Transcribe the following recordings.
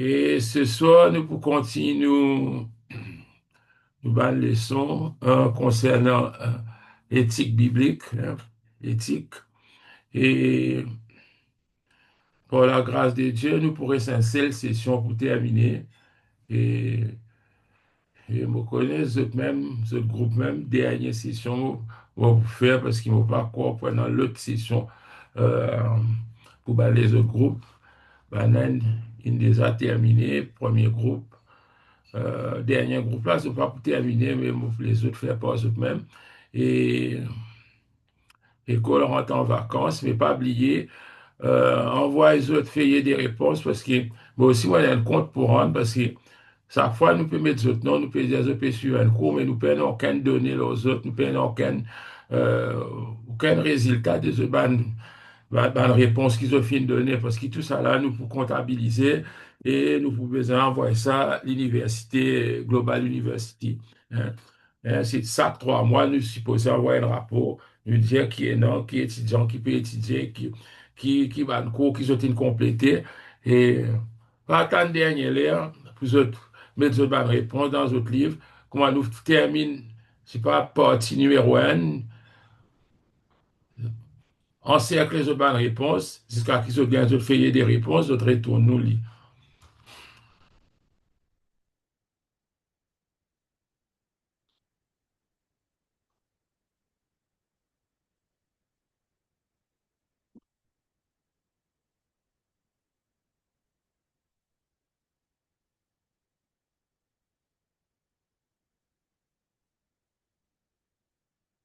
Et ce soir, nous pour continuer nous une leçon concernant l'éthique biblique, hein, éthique. Et par la grâce de Dieu, nous pourrons cette seule session pour terminer. Et, et je connais ce groupe même, dernière session, on va vous faire parce qu'ils ne vont pas encore pendant l'autre session euh, pour les autres groupes. Ben, ils déjà terminé, premier groupe. Dernier groupe là, c'est pas pour terminer, mais les autres faire pas eux-mêmes. Et, et qu'on rentre en vacances, mais pas oublier, envoie les autres faire des réponses parce que, moi aussi, moi, j'ai un compte pour rendre parce que chaque fois, nous pouvons mettre autres noms, nous pouvons dire autres sur un cours, mais nous ne pouvons aucune donnée aux autres, nous ne pouvons aucun résultat des autres la réponse qu'ils ont fini de donner, parce que tout ça là, nous pouvons comptabiliser et nous pouvons envoyer ça à l'université, Global University. Hein. C'est ça, 3 mois, nous supposons envoyer un rapport, nous dire qui est non, qui est étudiant, qui peut étudier, qui va le cours, qui ont complété. Et pas attendre dernier l'air, pour autres, mettre une réponse dans d'autres livres, comment nous termine, c'est pas partie numéro 1, encercle les bonnes réponses jusqu'à qu'ils aient d'autres feuilles des réponses, d'autres retournent nous lire.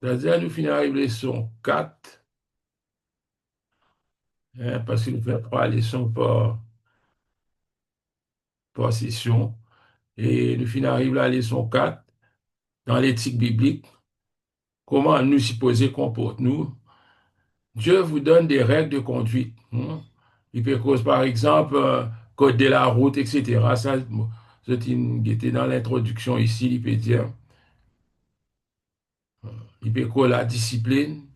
C'est-à-dire, nous finissons la leçon 4, hein, parce que nous faisons 3 leçons par session, et nous finissons la leçon 4 dans l'éthique biblique, comment nous supposons comporter-nous. Dieu vous donne des règles de conduite. Hein. Il peut cause, par exemple, code de la route, etc. Ça, était dans l'introduction ici, il peut dire, il peut cause la discipline.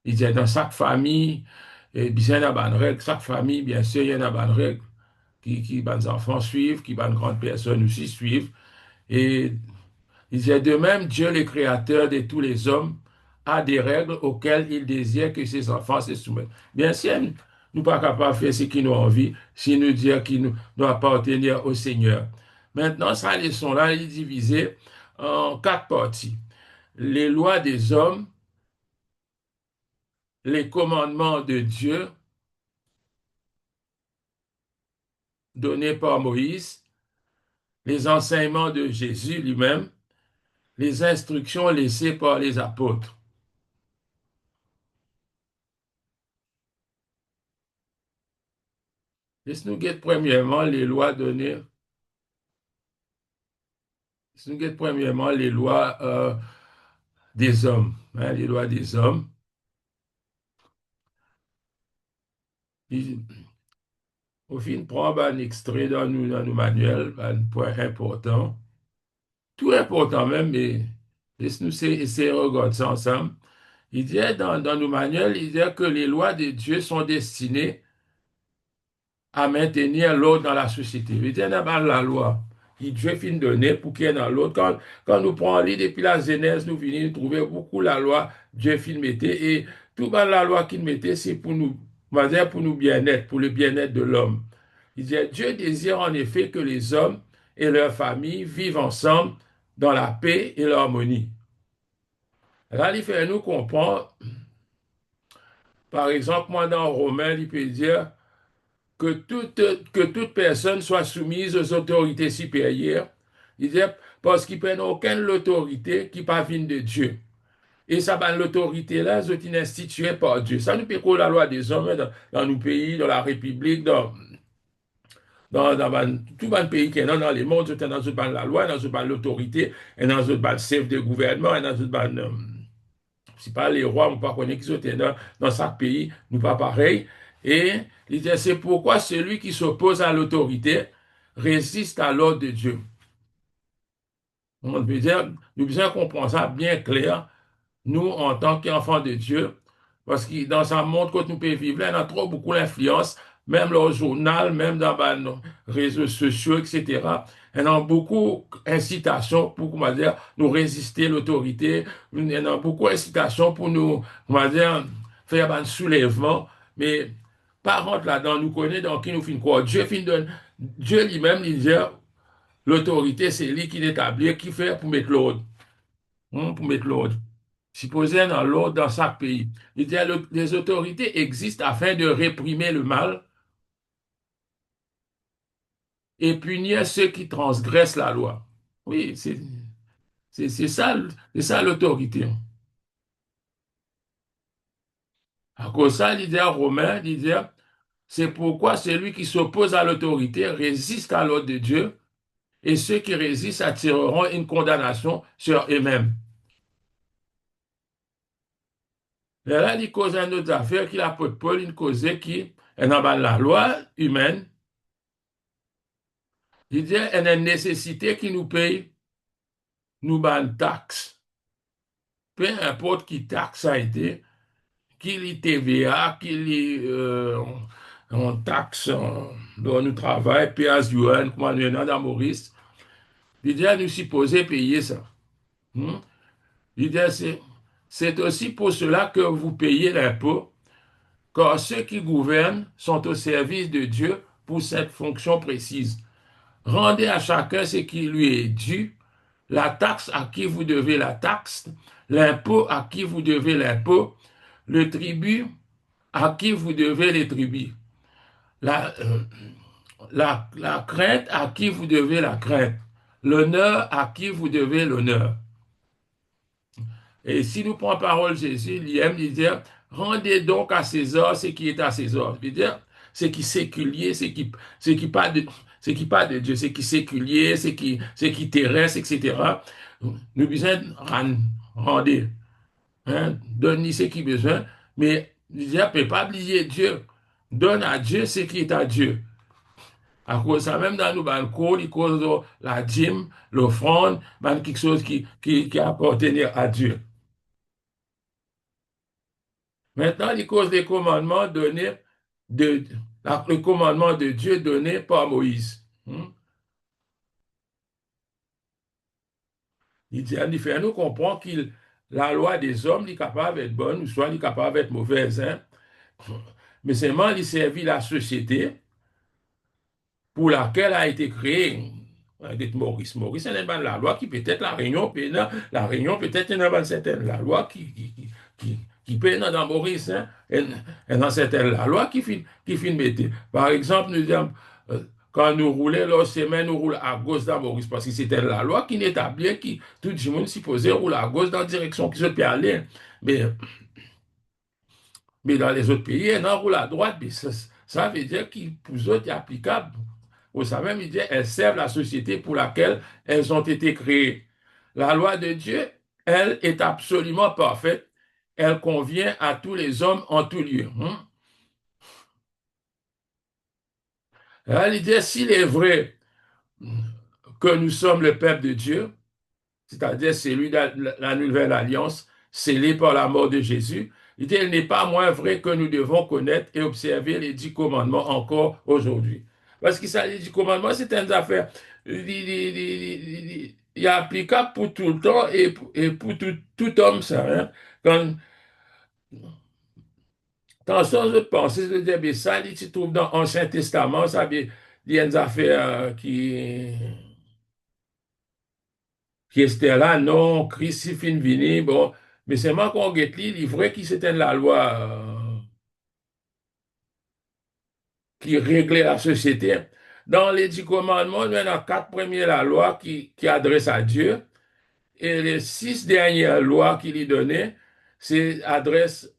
Il dit dans chaque famille, bien, il y a une règle. Chaque famille, bien sûr, il y a une règle qui les enfants suivent, qui les grandes personnes aussi suivent. Et il dit de même, Dieu, le créateur de tous les hommes, a des règles auxquelles il désire que ses enfants se soumettent. Bien sûr, nous ne sommes pas capables de faire ce qu'ils nous ont envie si nous disons qu'ils nous doivent appartenir au Seigneur. Maintenant, sa leçon-là est divisée en 4 parties. Les lois des hommes, les commandements de Dieu donnés par Moïse, les enseignements de Jésus lui-même, les instructions laissées par les apôtres. Laisse-nous guetter premièrement les lois données. Laisse-nous guetter premièrement les lois des hommes. Hein, les lois des hommes. Au fin, prend un extrait dans nos manuels, un point important. Tout important même, mais laisse-nous essayer de regarder ça ensemble. Il dit dans nos manuels, il dit que les lois de Dieu sont destinées à maintenir l'ordre dans la société. Il y a la loi qui Dieu fin donner pour qu'il y ait dans l'autre. Quand nous prenons l'idée depuis la Genèse, nous venons trouver beaucoup la loi Dieu fin mettait et tout dans la loi qu'il mettait, c'est pour nous, on va dire pour nous bien-être, pour le bien-être de l'homme. Il dit, Dieu désire en effet que les hommes et leurs familles vivent ensemble dans la paix et l'harmonie. Là, il fait nous comprendre, par exemple, moi dans Romain, il peut dire, que toute personne soit soumise aux autorités supérieures. Il dit, parce qu'ils ne prennent aucune autorité qui parvient de Dieu. Et ça, ben, l'autorité là, c'est instituée par Dieu. Ça nous peut la loi des hommes dans nos pays, dans la République, dans tout le pays qui est dans le monde, c'est dans la loi, dans l'autorité, et dans le chef de gouvernement, et dans c'est pas les rois, on pas connaître qui sont dans chaque pays, nous pas pareil. Et il dit, c'est pourquoi celui qui s'oppose à l'autorité résiste à l'ordre de Dieu. On veut dire, nous besoin comprendre ça bien clair, nous, en tant qu'enfants de Dieu, parce que dans un monde que nous pouvons vivre, là, on a trop beaucoup d'influence même leur journal, même dans nos réseaux sociaux, etc. Il y en a beaucoup d'incitations pour, comment dire, nous résister à l'autorité. Il y en a beaucoup d'incitations pour nous, comment dire, faire un soulèvement. Mais par contre, là-dedans, nous connaissons dans qui nous finit quoi. Dieu lui-même, il dit, l'autorité, c'est lui qui l'établit, qui fait pour mettre l'ordre. Pour mettre l'ordre. Supposé dans l'ordre dans chaque pays. Il dit, les autorités existent afin de réprimer le mal et punir ceux qui transgressent la loi. Oui, c'est ça l'autorité. À cause de ça, l'idée romain, l'idée, c'est pourquoi celui qui s'oppose à l'autorité résiste à l'ordre de Dieu et ceux qui résistent attireront une condamnation sur eux-mêmes. Et là, il cause une autre affaire qui l'apôtre Paul, il causait qui est dans la loi humaine. Il dit, il y a une nécessité qui nous paye, nous ban taxe. Peu importe qui taxe a été, qu'il y TVA, qu'il y en taxe dont nous travaillons, PSUN, comment nous avons dans Maurice, il dit, nous supposons payer ça. Hmm? Il dit, c'est aussi pour cela que vous payez l'impôt, car ceux qui gouvernent sont au service de Dieu pour cette fonction précise. Rendez à chacun ce qui lui est dû, la taxe à qui vous devez la taxe, l'impôt à qui vous devez l'impôt, le tribut à qui vous devez les tributs, la, euh, la crainte à qui vous devez la crainte, l'honneur à qui vous devez l'honneur. Et si nous prenons parole Jésus, il aime dire, rendez donc à César ce qui est à César. Il veut dire, ce qui est séculier, ce qui pas de, ce qui pas de Dieu, ce qui est séculier, ce qui terrestre, etc. Nous besoin rendre, hein, donner ce qui est besoin, mais il dit, ne peut pas oublier Dieu. Donne à Dieu ce qui est à Dieu. À cause de ça, même dans nos balcons, il cause la dîme, l'offrande, ben, quelque chose qui appartenait à Dieu. Maintenant, il cause les commandements donnés de, le commandement de Dieu donné par Moïse. Il dit, en effet, nous comprenons que la loi des hommes est capable d'être bonne, ou soit elle est capable d'être mauvaise. Hein? Mais seulement, il servit la société pour laquelle a été créé Maurice. Maurice, c'est la loi qui peut-être la Réunion peut-être une certaine la loi qui peut être dans Maurice, hein, et dans certaines la loi qui finit mettre. Par exemple, nous disons, quand nous roulons, l'autre semaine, nous roulons à gauche dans Maurice, parce que c'était la loi qui n'établit, qui tout le monde supposé rouler à gauche dans la direction qui se peut aller. Mais mais dans les autres pays, elles roule à droite. Mais ça veut dire que pour eux, c'est applicable. Vous savez, il dit, elles servent la société pour laquelle elles ont été créées. La loi de Dieu, elle, est absolument parfaite. Elle convient à tous les hommes en tout lieu. Il dit, s'il est vrai que nous sommes le peuple de Dieu, c'est-à-dire celui de la nouvelle alliance scellée par la mort de Jésus, il dit, il n'est pas moins vrai que nous devons connaître et observer les 10 commandements encore aujourd'hui. Parce que ça, les 10 commandements, c'est une affaire. Il est applicable pour tout le temps et pour tout homme, ça. Hein. Quand sans autre pensée, je dis, mais ça, il se trouve dans l'Ancien Testament, ça, il y a une affaire qui était là, non, Christ il fin vini, bon, mais c'est moi qu'on get li, il est vrai que c'était la loi qui réglait la société. Dans les 10 commandements, il y en a 4 premiers la loi qui adresse à Dieu, et les 6 dernières lois qu'il lui donnait, c'est adresse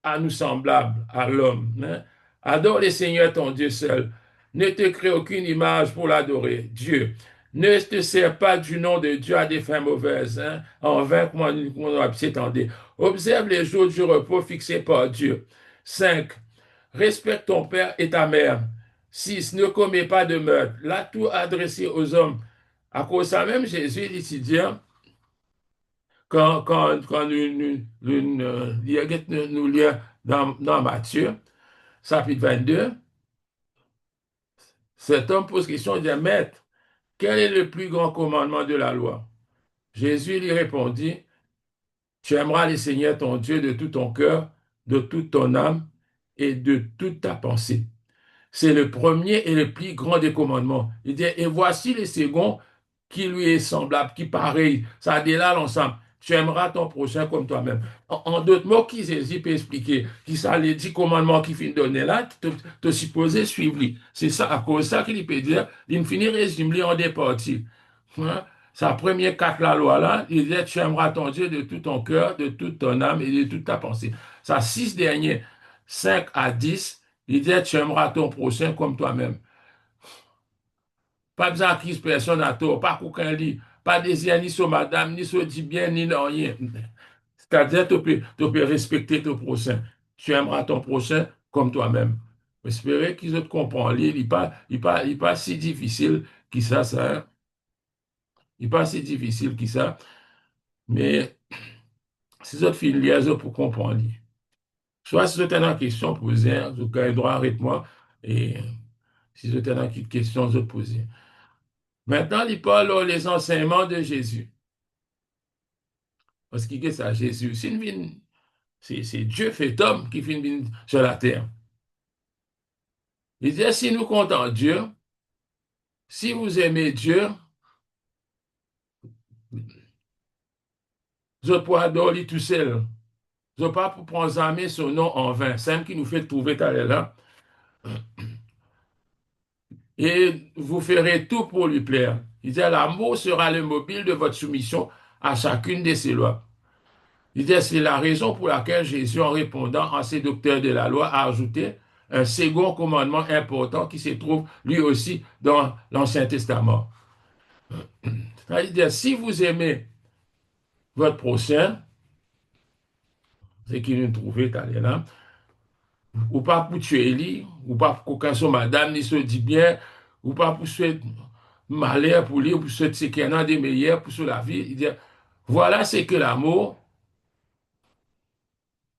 à nous semblables, à l'homme. Hein. Adore le Seigneur ton Dieu seul. Ne te crée aucune image pour l'adorer. Dieu. Ne te sers pas du nom de Dieu à des fins mauvaises. Hein. En vain, comment on s'étendait. Observe les jours du repos fixés par Dieu. 5. Respecte ton père et ta mère. 6. Ne commets pas de meurtre. Là, tout adressé aux hommes. À cause de ça même, Jésus dit, dire, quand nous lisons dans Matthieu, chapitre 22, Cet homme pose question, il dit, Maître, quel est le plus grand commandement de la loi? Jésus lui répondit, tu aimeras le Seigneur ton Dieu de tout ton cœur, de toute ton âme et de toute ta pensée. C'est le premier et le plus grand des commandements. Il dit, et voici le second qui lui est semblable, qui pareil, ça délaire l'ensemble. Tu aimeras ton prochain comme toi-même. En d'autres mots, qui Jésus peut expliquer, qui ça les 10 commandements qu'il finit de donner là, te supposé suivre lui. C'est ça, à cause de ça qu'il peut dire, il finit résumer en des parties. Hein? Sa première quatre la loi là, il dit, tu aimeras ton Dieu de tout ton cœur, de toute ton âme et de toute ta pensée. Sa six derniers, 5 à 10, il dit, tu aimeras ton prochain comme toi-même. Pas besoin d'acquise personne à toi, pas qu'aucun lit, pas désir ni sur madame, ni sur du bien, ni non, rien. C'est-à-dire, tu peux respecter ton prochain. Tu aimeras ton prochain comme toi-même. J'espère qu'ils autres comprennent. Il n'est pas, il pas si difficile que ça. Il n'est pas si difficile que ça. Mais si autres filles liaison pour comprendre. Soit si vous avez une question posée, vous avez droit à répondre. Et si vous avez une question, vous posez. Maintenant, il parle les enseignements de Jésus. Parce qu'il dit ça, Jésus, c'est Dieu fait homme qui vient sur la terre. Il dit, si nous comptons Dieu, si vous aimez Dieu, je peux adorer tout seul. Je ne pas pour prendre jamais son nom en vain. C'est ce qui nous fait trouver tout à l'heure. Et vous ferez tout pour lui plaire. Il dit, l'amour sera le mobile de votre soumission à chacune de ses lois. Il dit, c'est la raison pour laquelle Jésus, en répondant à ces docteurs de la loi, a ajouté un second commandement important qui se trouve lui aussi dans l'Ancien Testament. C'est-à-dire, si vous aimez votre prochain, c'est qu'il nous trouvait là, ou pas pour tuer lui, ou pas pour qu'aucun soit madame, ni se dit bien, ou pas pour souhaiter malheur pour lui, ou pour souhaiter ce qu'il y en a des meilleurs pour sur la vie. Il dit, voilà ce que l'amour,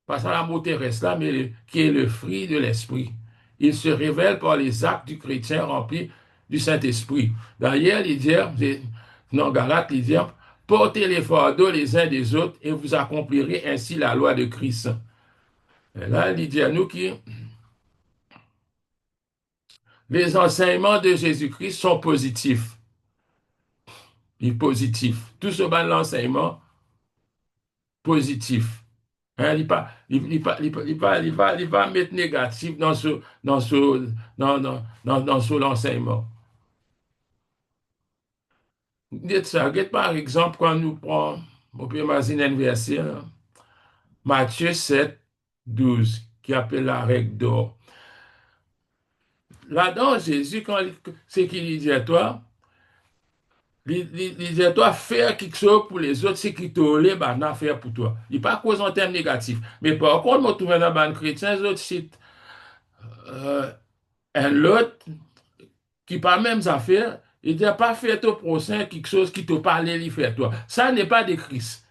pas ça l'amour terrestre là, mais qui est le fruit de l'esprit. Il se révèle par les actes du chrétien rempli du Saint-Esprit. D'ailleurs, il dit, dans Galates, il dit, portez les fardeaux les uns des autres et vous accomplirez ainsi la loi de Christ. Et là, il dit à nous que les enseignements de Jésus-Christ sont positifs. Il est positif. Tout ce bas de l'enseignement, positif. Hein, il va mettre négatif dans ce l'enseignement. Dites ça, dites par exemple, quand nous prenons, on peut imaginer un verset, hein, Matthieu 7, 12, qui appelle la règle d'or. Là-dedans, Jésus, c'est qu'il dit à toi, il dit à toi, faire quelque chose pour les autres, c'est qu'il te l'est, bah, faire pour toi. Il n'est pas cause en termes négatifs. Mais par contre, moi, tout dans le chrétien, les autres citent un autre qui pas même affaire, il dit pas faire ton prochain quelque chose qui te parle, il fait toi. Ça n'est pas de Christ.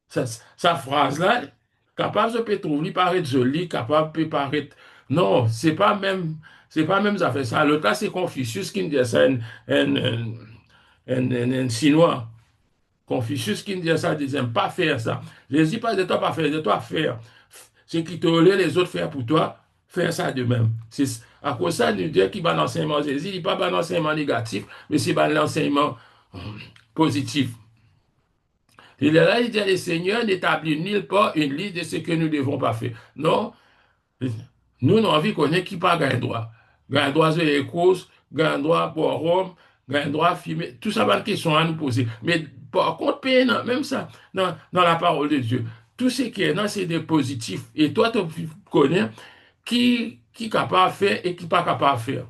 Sa phrase-là, capable de peut trouver, paraître jolie, capable peut paraître. Non, c'est pas même affaire. Ça, l'autre là, c'est Confucius qui dit ça, un Chinois. Confucius qui dit ça, disait pas faire ça. Je ne dis pas de toi pas faire, de toi faire. Ce qui te relaie les autres faire pour toi, faire ça de même. C'est à cause de ça, nous dire qu'il va l'enseignement Jésus, il n'est pas l'enseignement négatif, mais c'est l'enseignement positif. Il est là, il dit, le Seigneur n'établit nulle part une liste de ce que nous ne devons pas faire. Non, nous, nous avons envie qu'on ait qui pas gagne droit. Gagne droit sur les courses, gagne droit pour Rome, gagne droit filmer. Tout ça, va une question à nous poser. Mais par contre, même ça, dans la parole de Dieu, tout ce qui est là, c'est des positifs. Et toi, tu connais qui est capable de faire et qui n'est pas capable de faire.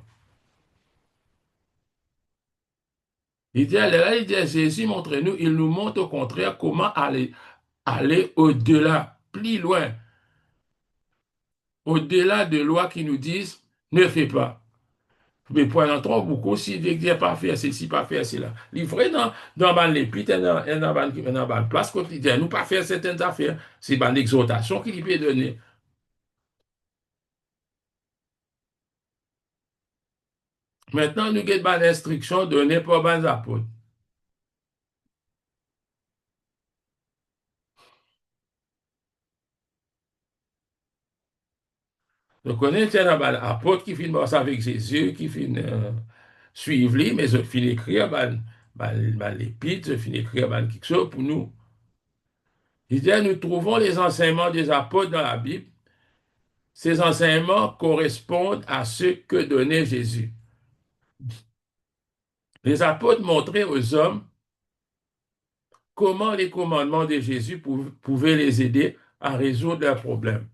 Il dit, là, il dit, Jésus, montre-nous, il nous montre au contraire comment aller au-delà, plus loin, au-delà de lois qui nous disent, ne fais pas. Mais pour un autre, beaucoup, si il dit pas faire ceci, pas faire cela. Livré dans l'épître, dans la place quotidienne, nous pas faire certaines affaires. C'est une exhortation qu'il peut donner. Maintenant, nous avons des instructions données par les apôtres. Nous connaissons un apôtre qui finit avec Jésus, qui finit suivre lui, mais je finis écrire l'épître, je finis écrire quelque chose pour nous. Il dit, nous trouvons les enseignements des apôtres dans la Bible. Ces enseignements correspondent à ce que donnait Jésus. Les apôtres montraient aux hommes comment les commandements de Jésus pouvaient les aider à résoudre leurs problèmes.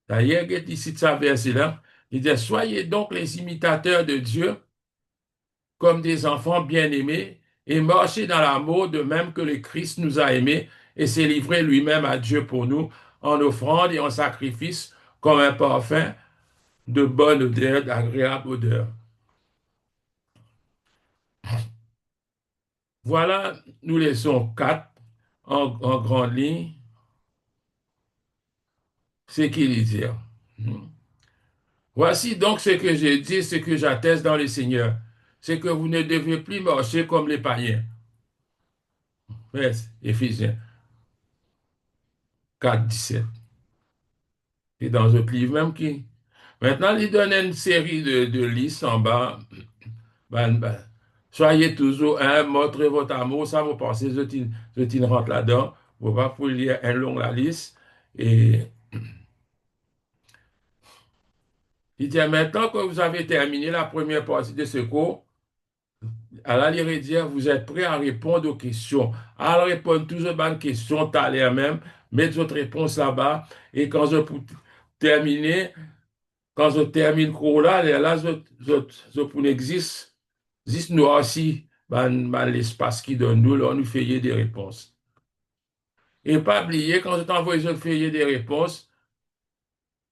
D'ailleurs, ici de sa verset-là, il dit, soyez donc les imitateurs de Dieu comme des enfants bien-aimés et marchez dans l'amour de même que le Christ nous a aimés et s'est livré lui-même à Dieu pour nous en offrande et en sacrifice comme un parfum de bonne odeur, d'agréable odeur. Voilà, nous laissons quatre en grande ligne, ce qu'il dit. Voici donc ce que j'ai dit, ce que j'atteste dans le Seigneur, c'est que vous ne devez plus marcher comme les païens. Yes, Éphésiens 4, 17. Et dans un livre même qui... Maintenant, il donne une série de listes en bas. Soyez toujours un, montrez votre amour, ça vous pensez, je rentre là-dedans. Vous va pour lire un long la liste. Et il dit, maintenant que vous avez terminé la première partie de ce cours, à la lire dire, vous êtes prêts à répondre aux questions. À répondre toujours à une question, t'as l'air même, mettez votre réponse là-bas. Et quand je terminer, quand je termine le cours là, là, je pour existe, existe nous aussi, l'espace qui donne nous, là, on nous fait des réponses. Et pas oublier, quand je t'envoie je fais des réponses,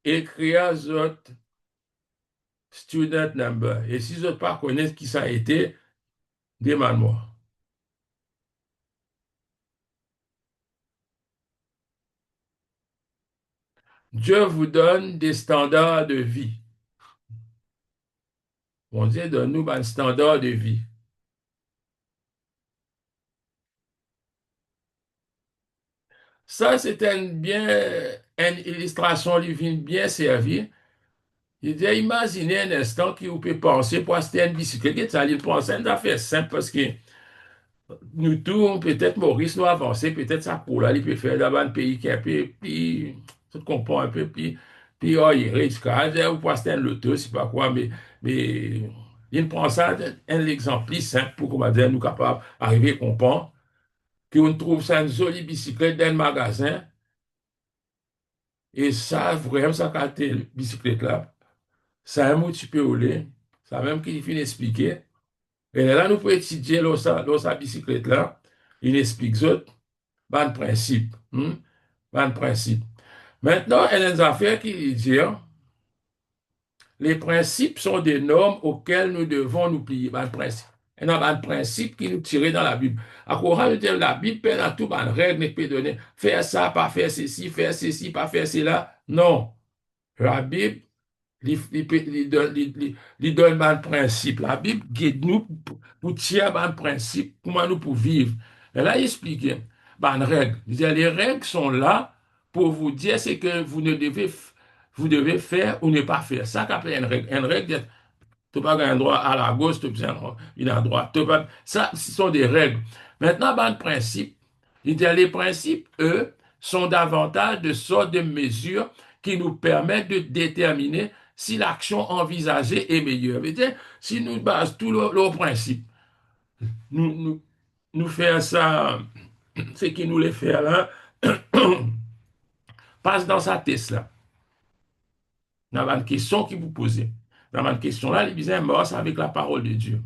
écrire votre student number. Et si je ne pas connaître qui ça a été, demande-moi. Dieu vous donne des standards de vie. Bon Dieu donne-nous un standard de vie. Ça, c'était une illustration divine bien servie. Il dit, imaginez un instant qui vous peut penser pour acheter une bicyclette. Ça, il pense à une affaire simple parce que nous tous, peut-être Maurice nous avancer, peut-être ça pour là, il peut faire d'abord un pays qui est un peu, puis, tu comprends un peu, puis, oh, il risque, ou pour acheter un loto, c'est pas quoi, mais, il prend ça, un exemple plus simple pour, comment dire, nous capables d'arriver à comprendre qu'on trouve ça une jolie bicyclette dans le magasin, et ça, vraiment, ça, quand bicyclette là, ça a un mot tu peux rouler, ça même qu'il finit d'expliquer. Et là, nous pouvons étudier sa bicyclette là, il explique ça, ban principe. Ban principe. Maintenant, il y a des affaires qui disent, les principes sont des normes auxquelles nous devons nous plier. Ban principe. Il y a un principe qui nous tire dans la Bible. À quoi dire la Bible, peine à tout, ban règle, ne peut donner, faire ça, pas faire ceci, pas faire cela. Non. La Bible, il donne un principe. La Bible guide nous pour tirer un principe, comment nous pour vivre. Et là, il explique une règle. Il dit, les règles sont là pour vous dire ce que vous devez faire ou ne pas faire. Ça qu'appelle une règle. Une règle, tu n'as pas un droit à la gauche, tu as une à droite. Ça, ce sont des règles. Maintenant, un principe. Il dit, les principes, eux, sont davantage de sortes de mesures qui nous permettent de déterminer si l'action envisagée est meilleure. Si nous basons tout le principe, nous, nous, nous faisons ça, ce qui nous les fait là, passe dans sa tête là. Dans une question qui vous posez. Dans une question là, il vient mort avec la parole de Dieu.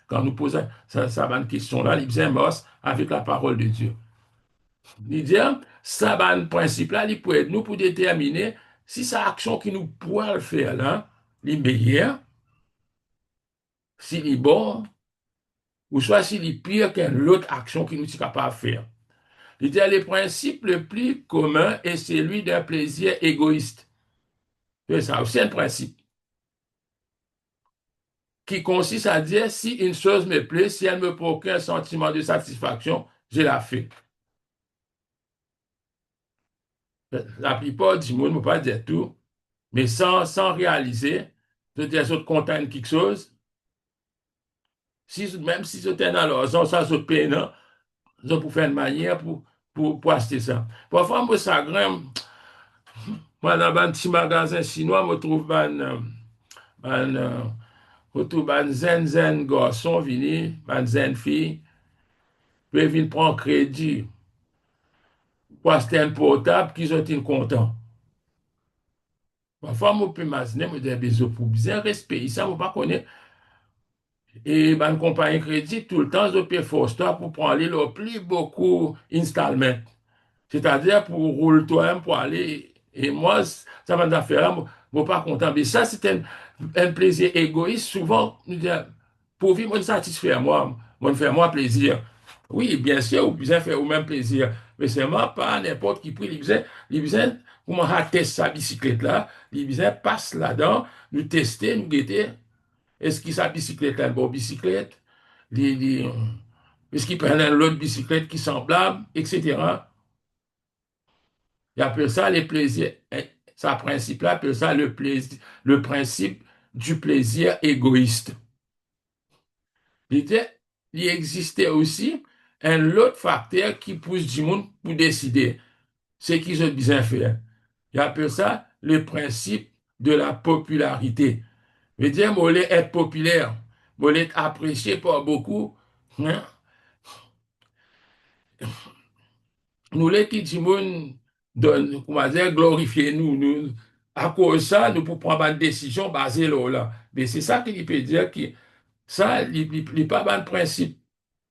Quand nous posons ça question là, il vient mort avec la parole de Dieu. Il dit, ça un principe là, il peut être nous pour déterminer si sa action qui nous pourra faire là, est meilleure, s'il est bon, ou soit s'il est pire qu'une autre action qui nous est capable de faire. Il dit, le principe le plus commun est celui d'un plaisir égoïste. C'est ça aussi un principe. qui consiste à dire si une chose me plaît, si elle me procure un sentiment de satisfaction, je la fais. La plupart du monde ne peut pas dire tout, mais sans réaliser, c'est-à-dire, ils content quelque chose, si, même si c'était dans leur zone, ça se peine, hein, ils pour faire une manière pour acheter ça. Parfois, moi, ça grimpe, moi, dans un petit magasin chinois, je trouve je trouve un zen garçon vini, un zen fille, puis venir prendre crédit pour acheter un portable qui sont contents. Parfois, je peux imaginer, je dis, mais pour bien respecter ça, je ne pas connaître. Et ben, compagnie crédit, tout le temps, je peux force toi pour prendre le plus beaucoup installment. C'est-à-dire pour rouler toi-même pour aller. Et moi, ça m'a fait là, je ne suis pas content. Mais ça, c'est un plaisir égoïste. Souvent, pour vivre, me satisfaire moi, me faire moi plaisir. Oui, bien sûr, vous pouvez faire au-même plaisir. Mais c'est moi, pas n'importe qui prix. Il besoin, comment tester sa bicyclette là, il besoin passe là-dedans, nous tester, nous guetter. Est-ce qu'il sa bicyclette est une bonne bicyclette? Est-ce qu'il prend l'autre bicyclette qui est semblable, etc. Il appelle ça les plaisirs. Ça principe là, appelle ça le plaisir, le principe du plaisir égoïste. Il était, il existait aussi un autre facteur qui pousse du monde pour décider ce qu'ils ont besoin de faire. Il appelle ça le principe de la popularité. Je veux dire, moi, être populaire, moi, être apprécié par beaucoup, hein. Nous, les qui disons, donne, comment dire, glorifier nous, à cause de ça, nous pouvons prendre une décision basée là. Mais c'est ça qu'il peut dire que ça, il n'est pas un principe.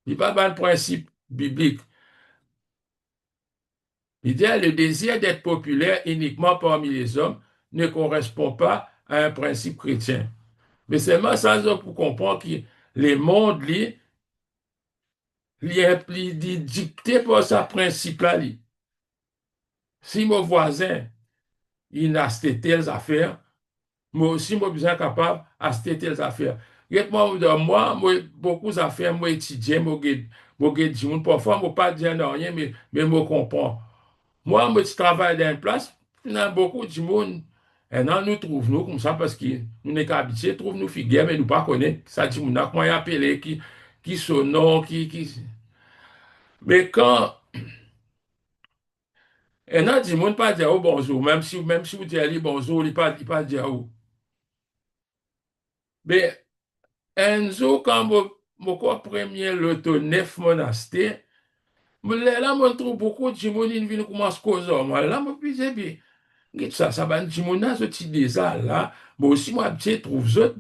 Il n'est pas un principe biblique. Il dit, le désir d'être populaire uniquement parmi les hommes ne correspond pas à un principe chrétien. Mais seulement ça, pour comprendre que le monde, il est dicté par sa principe là. Si mon voisin, il a acheté telles affaires, moi aussi, moi, je suis capable d'acheter telles affaires. Moi, beaucoup d'affaires, moi, étudier, moi, parfois, moi, pas dire rien, mais moi, comprends. Moi, je travaille dans une place, il y a beaucoup de monde, et non, nous trouvons, nous, comme ça, parce que nous n'est qu'habitués, trouvent nous figures, mais nous pas connaître. Ça dit, nous, comment y appeler, qui son nom, Mais quand, et non, du monde pas dire oh, bonjour, même si vous dites bonjour, il pas dire oh. Mais, un jour, quand mon premier loto 9 monastère, là, je trouve beaucoup de gens qui viennent commencer à causer. Là, je me dis, bien, ça va, du monde ce petit désert là. Moi aussi, moi, je trouve autres,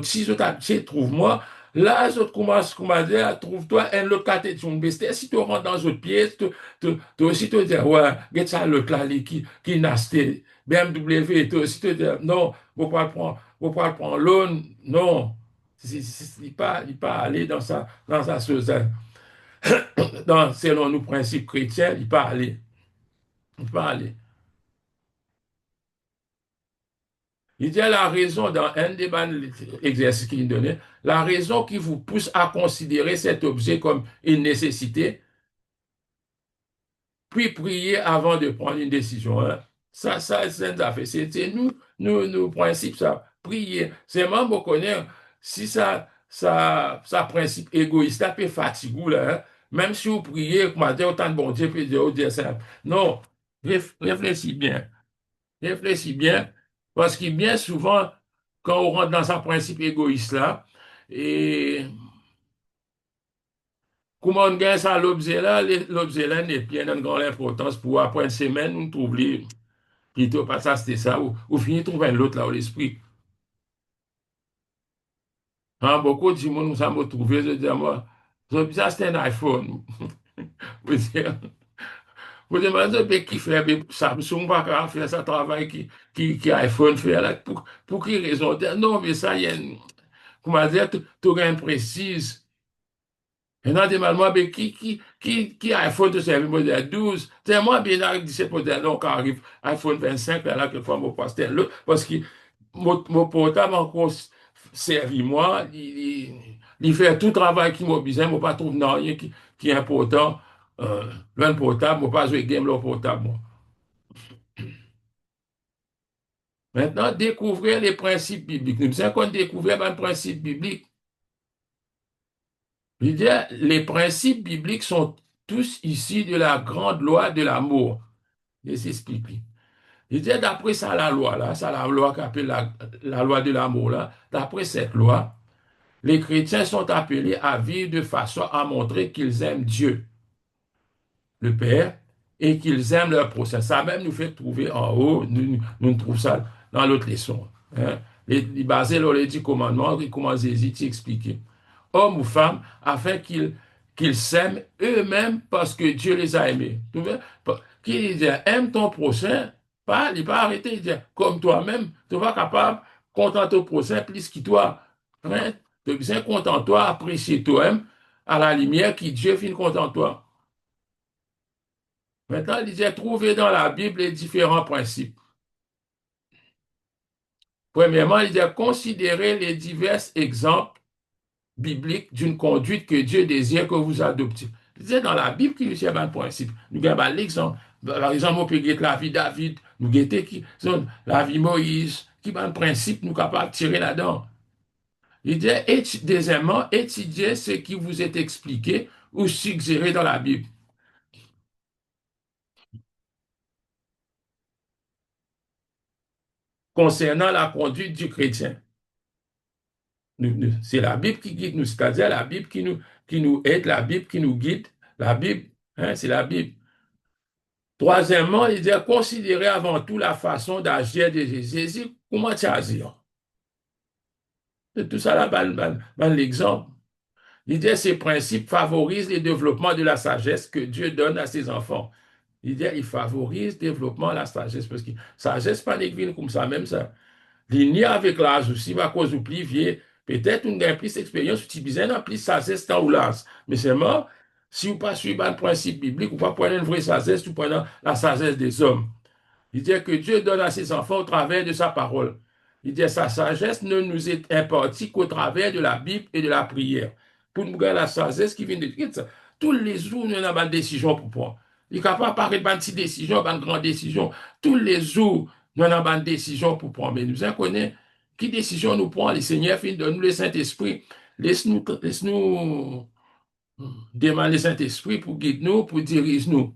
si autres, je trouve moi. Là, je commence, comment dire, trouve-toi un autre côté de son besté. Si tu rentres dans une pièce, tu aussi te dis, ouais, get ça, l'autre là, qui n'a acheté BMW, tu aussi te dis, non, faut pas le prendre l'autre, non. Il pas aller dans sa chose, selon nos principes chrétiens, il pas aller. Il pas aller. Il dit la raison, dans un des exercices qu'il donnait, la raison qui vous pousse à considérer cet objet comme une nécessité, puis prier avant de prendre une décision. Hein. C'est une affaire. C'est nous, principe, ça. Prier. C'est même, on connaît, si ça principe égoïste, ça peut fatiguer, là. Hein. Même si vous priez, comment dire, autant de bon Dieu peut dire ça. Non, réfléchis bien. Réfléchis bien, parce que bien souvent, quand on rentre dans un principe égoïste là, et comment on gagne ça l'objet là, l'objet là n'est pas d'une grande importance pour après une semaine, on trouve plutôt pas ça, c'était ça, ou finit trouver l'autre là, au l'esprit. Hein, beaucoup de monde nous avons trouvé, je dis à moi, ça c'est un iPhone. Vous dire, vous demandez qui fait, mais Samsung va pas faire ça travail qui iPhone fait là, pour quelle raison? Non, mais ça, il y a une, comment dire, tu as une précise. Et non, moi, mais qui a iPhone de service modèle 12? C'est moi, bien, avec 17 modèle, donc, quand arrive iPhone 25, là, quelquefois, mon pastel, là, parce que mon portable, encore, servi moi, il fait tout travail qui m'a besoin, moi pas trouver rien qui est important. L'un portable, moi pas jouer game le portable. Moi. Maintenant, découvrir les principes bibliques. Nous avons qu'on découvrir un principe biblique. Je veux dire, les principes bibliques sont tous issus de la grande loi de l'amour. Je s'explique. Je veux dire, d'après ça, la loi, là, ça, la loi qu'appelle la loi de l'amour, là, d'après cette loi, les chrétiens sont appelés à vivre de façon à montrer qu'ils aiment Dieu, le Père, et qu'ils aiment leur prochain. Ça même nous fait trouver en haut, nous trouvons ça dans l'autre leçon. Hein. Basé sur les 10 commandements, comment Jésus t'expliquer. Hommes ou femmes, afin qu'ils s'aiment eux-mêmes parce que Dieu les a aimés. Qui dit, aime ton prochain, pas, il pas arrêter, il dit, comme toi-même, tu vas capable, content ton prochain plus que toi. Hein? Tu es bien content toi, apprécier toi-même à la lumière qui Dieu finit content toi. Maintenant, il dit, trouver dans la Bible les différents principes. Premièrement, il dit, considérer les divers exemples biblique d'une conduite que Dieu désire que vous adoptiez. C'est dans la Bible qu'il y a un principe. Nous avons l'exemple. Par exemple, on peut guetter la vie de David, nous guetter la vie de Moïse, qui est un principe nous capables de tirer là-dedans. Il dit, deuxièmement, étudiez ce qui vous est expliqué ou suggéré dans la Bible concernant la conduite du chrétien. C'est la Bible qui guide nous, c'est-à-dire la Bible qui nous aide, la Bible qui nous guide. La Bible, hein, c'est la Bible. Troisièmement, il dit considérer avant tout la façon d'agir de Jésus. Jésus, comment tu agis? Tout ça là, l'exemple. Il dit ces principes favorisent le développement de la sagesse que Dieu donne à ses enfants. Il dit il favorise le développement de la sagesse parce que la sagesse pas une comme ça, même ça. L'igner avec l'âge aussi, à cause du plus vieux, peut-être une gagne plus d'expérience, tu besoin d'un plus sagesse dans l'âge. Mais c'est mort, si vous pas suivre un principe biblique, vous pas prendre une vraie sagesse, vous prenez la sagesse des hommes. Il dit que Dieu donne à ses enfants au travers de sa parole. Il dit que sa sagesse ne nous est impartie qu'au travers de la Bible et de la prière. Pour nous garder la sagesse qui vient de Christ, tous les jours, nous avons une décision pour prendre. Il est capable de parler de petite décision, de grande décision. Tous les jours, nous avons une décision pour prendre. Mais nous en connaissons qui décision nous prend. Le Seigneur finit de nous le Saint-Esprit. Laisse-nous demander le Saint-Esprit pour guider nous, pour diriger nous.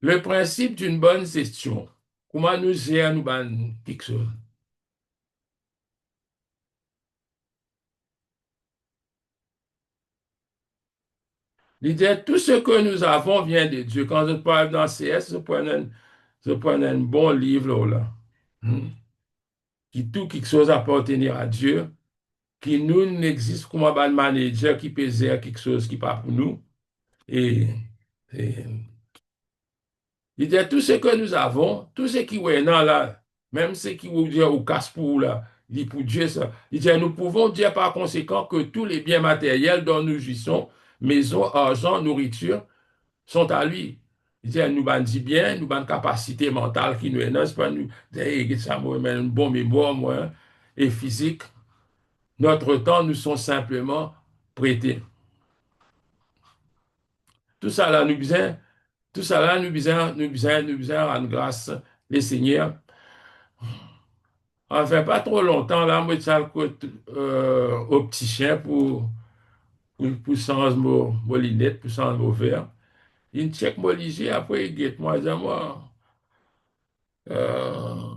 Le principe d'une bonne gestion. Comment nous gérons nous quelque chose? L'idée, tout ce que nous avons vient de Dieu. Quand je parle dans CS, je prends un bon livre là, hmm, qui tout quelque chose appartenir à Dieu, qui nous n'existe comme un manager qui peut gérer quelque chose qui n'est pas pour nous. Et, et il dit, tout ce que nous avons, tout ce qui est là, même ce qui vous dit au casse pour là, il dit pour Dieu ça. Il dit, nous pouvons dire par conséquent que tous les biens matériels dont nous jouissons, maison, argent, nourriture, sont à lui. Il dit, nous avons dit bien, nous avons une capacité mentale qui nous est là, c'est pas nous, ça m'a une bonne mémoire, moi, hein, et physique. Notre temps nous sont simplement prêtés. Tout ça là, nous besoin, tout ça là, nous besoin rendre grâce, les seigneurs. Enfin, pas trop longtemps, là, moi, j'ai au petit chien pour changer mon lunette, pour changer mon verre. Il check mon ligier, après, il guette moi, il dit, moi, euh,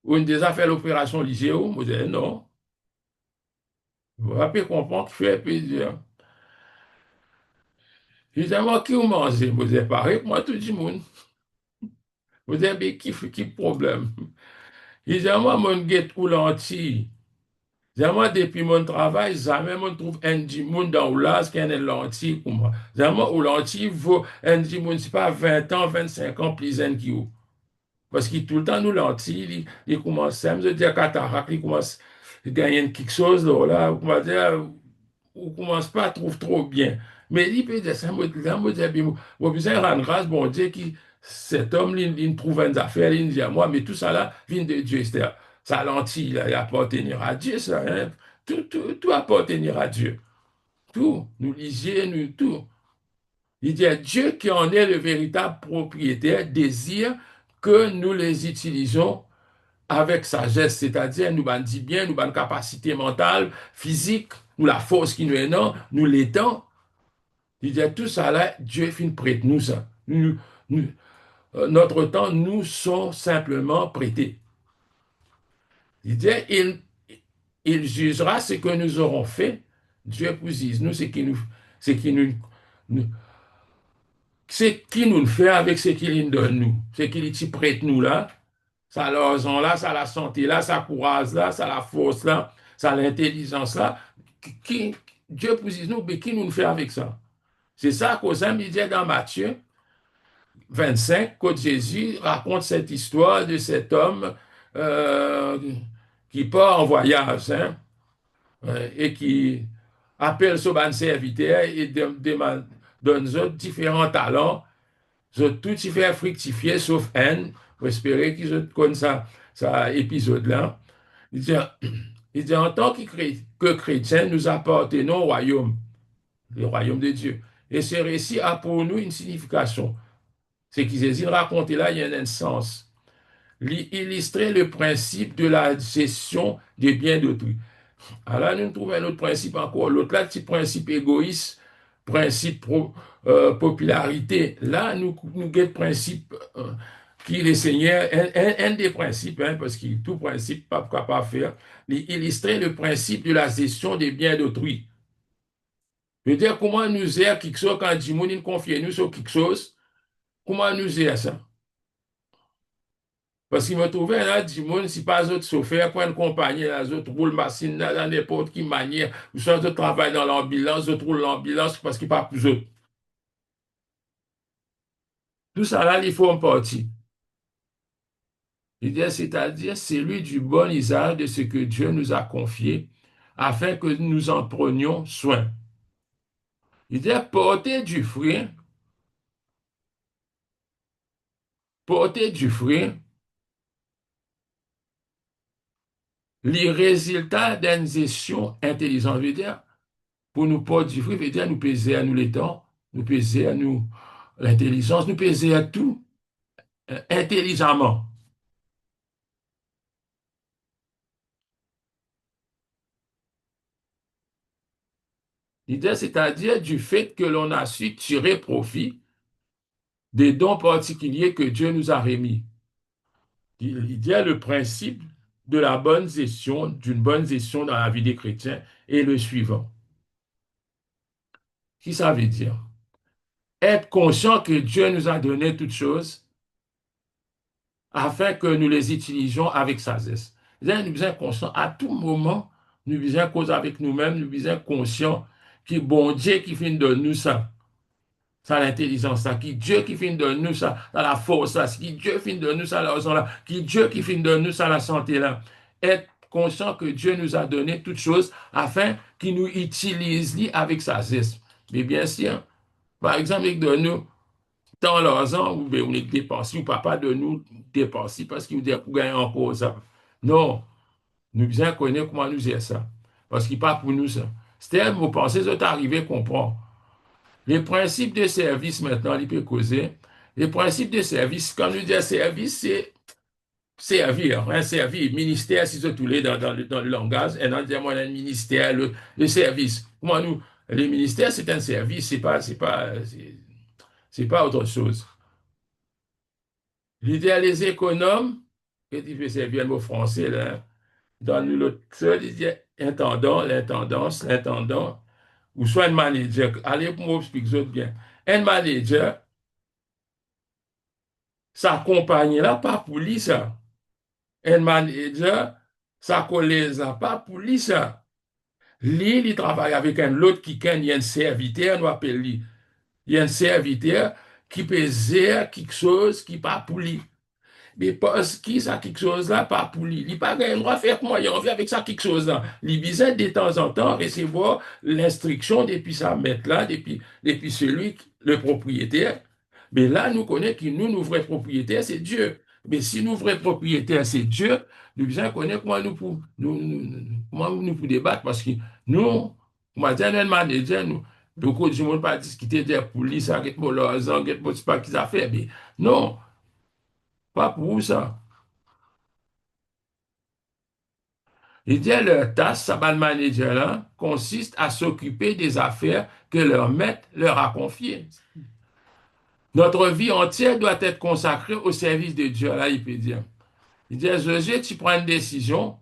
on a déjà fait l'opération ligier, moi, je dis, non. Vous rappelez, comprendre qu'il fait plaisir. Il dit, moi, qui vous mangez? Moi, je dis, pareil, moi, tout le monde. Vous dis, mais qui problème? Il dit, moi, mon guette ou lentille. Moi, depuis mon travail, jamais je trouve un monde dans l'âge qui a une lentille pour moi. Jamais, ou lentille vaut un monde, c'est pas 20 ans, 25 ans plus jeune que vous. Parce que tout le temps, nous, lentilles, il commence à me dire cataracte, il commence à gagner quelque chose, là, on va dire, on commence pas à trouver trop bien. Mais il peut dire, ça me dit, bien, moi, besoin de rendre grâce, bon Dieu, qui, cet homme, il trouve une affaire, il dit à moi, mais tout ça là vient de Dieu. C'est-à-dire, ça lentille, là, il appartenir à Dieu, ça. Hein. Tout appartenir à Dieu. Tout. Nous lisiez, nous, tout. Il dit, Dieu qui en est le véritable propriétaire désire que nous les utilisions avec sagesse, c'est-à-dire nous avons dit bien, nous avons capacité mentale, physique, nous la force qui nous est non, nous l'étend. Il dit tout ça là, Dieu finit prête nous ça. Nous, notre temps nous sont simplement prêtés. Il dit, il jugera ce que nous aurons fait. Dieu vous dit, nous, ce qui nous, nous, ce qui nous fait avec ce qu'il nous donne nous, ce qu'il nous prête nous là, ça l'argent là, ça la santé là, ça courage là, ça la force là, ça l'intelligence là. Qui, Dieu vous dit nous, mais qui nous fait avec ça? C'est ça qu'aux amis dit dans Matthieu 25, quand Jésus raconte cette histoire de cet homme euh, qui part en voyage hein, et qui appelle son serviteur et donne différents talents. Ils ont tout y fait fructifier sauf un. Pour espérer qu'ils ont comme ça épisode-là. Il dit, il dit en tant que chrétiens, nous appartenons au royaume, le royaume de Dieu. Et ce récit a pour nous une signification. Ce qu'ils essaient de raconter là, il y a un sens. Illustrer le principe de la gestion des biens d'autrui. Alors là, nous trouvons un autre principe encore. L'autre là, petit principe égoïste, principe popularité. Là, nous avons le principe qui les seigneurs, un des principes, hein, parce que tout principe, pas capable de faire, illustrer le principe de la gestion des biens d'autrui. Je veux dire, comment nous gère quelque chose quand Dimon nous confie nous sur quelque chose, comment nous gère ça? Parce qu'il me trouvait là, Dimon, si pas autres chauffeurs, quoi, une compagnie, les autres roulent machine dans n'importe quelle manière, ou soit autres travaillent dans l'ambulance, autres roulent l'ambulance parce qu'il n'y a pas plus autres. Tout ça là, il faut en partie. Il dit, c'est-à-dire, c'est lui du bon usage de ce que Dieu nous a confié, afin que nous en prenions soin. Il dit, porter du fruit, les résultats d'une gestion intelligente. Je veux dire, pour nous porter du fruit, veut dire nous peser à nous les temps, nous peser à nous l'intelligence, nous peser à tout intelligemment. L'idée, c'est-à-dire du fait que l'on a su tirer profit des dons particuliers que Dieu nous a remis. Il y a le principe de la bonne gestion, d'une bonne gestion dans la vie des chrétiens est le suivant. Qu'est-ce que ça veut dire? Être conscient que Dieu nous a donné toutes choses afin que nous les utilisions avec sagesse. Nous sommes bien conscients à tout moment, nous sommes bien cause avec nous-mêmes, nous sommes bien conscients que bon Dieu qui finit de nous ça. Ça l'intelligence, ça, qui Dieu qui finit de nous ça, la force, ça, qui Dieu finit de nous ça, l'argent là, qui Dieu qui finit de nous ça, la santé là. Être conscient que Dieu nous a donné toutes choses afin qu'il nous utilise avec sagesse. Mais bien sûr, par exemple, il de nous tant l'argent, ou bien on est dépensé, ou papa de nous dépenser parce qu'il nous dit pour gagner encore ça. Non, nous bien connaître comment nous dire ça. Parce qu'il pas pour nous ça. C'est-à-dire, vous pensez, vous arrivez à comprendre. Les principes de service, maintenant, il peut causer. Les principes de service, quand nous disons service, c'est servir, hein, servir. Ministère, si c'est tous les dans le langage, et non, dire moi, un ministère, le service. Moi, nous, le ministère, c'est un service, c'est pas autre chose. L'idée, les économes, et tu fais servir le mot français, là, dans l'autre, il dit intendant, l'intendance, l'intendant, ou soit un manager. Allez, pour m'expliquer bien. Un manager, sa compagnie là, pas pour lui ça. Un manager, sa collègue là, pas pour lui ça. Lui, il travaille avec un autre qui il y a un serviteur, nous appelle lui. Il y a un serviteur qui peut gérer quelque chose qui pas pour lui. Mais parce qu'il a quelque chose là, pas pour lui. Il n'a pas le droit de faire moi, il a envie avec ça quelque chose là. Il besoin de temps en temps recevoir l'instruction depuis sa maître là, depuis celui, le propriétaire, Mais là, nous connaissons que nous, nos vrais propriétaires, c'est Dieu. Mais si nos vrais propriétaires, c'est Dieu, nous devons connaître comment comment nous pouvons débattre parce que nous, comment dire, un manager, nous, beaucoup de monde pas discuter des polices, avec mon l'argent, avec mon pas qu'ils ont fait. Mais non, pas pour ça. Il dit, leur tâche, ça va le manager là, consiste à s'occuper des affaires que leur maître leur a confiées. Notre vie entière doit être consacrée au service de Dieu. Là, il peut dire. Il dit, Josué, tu prends une décision.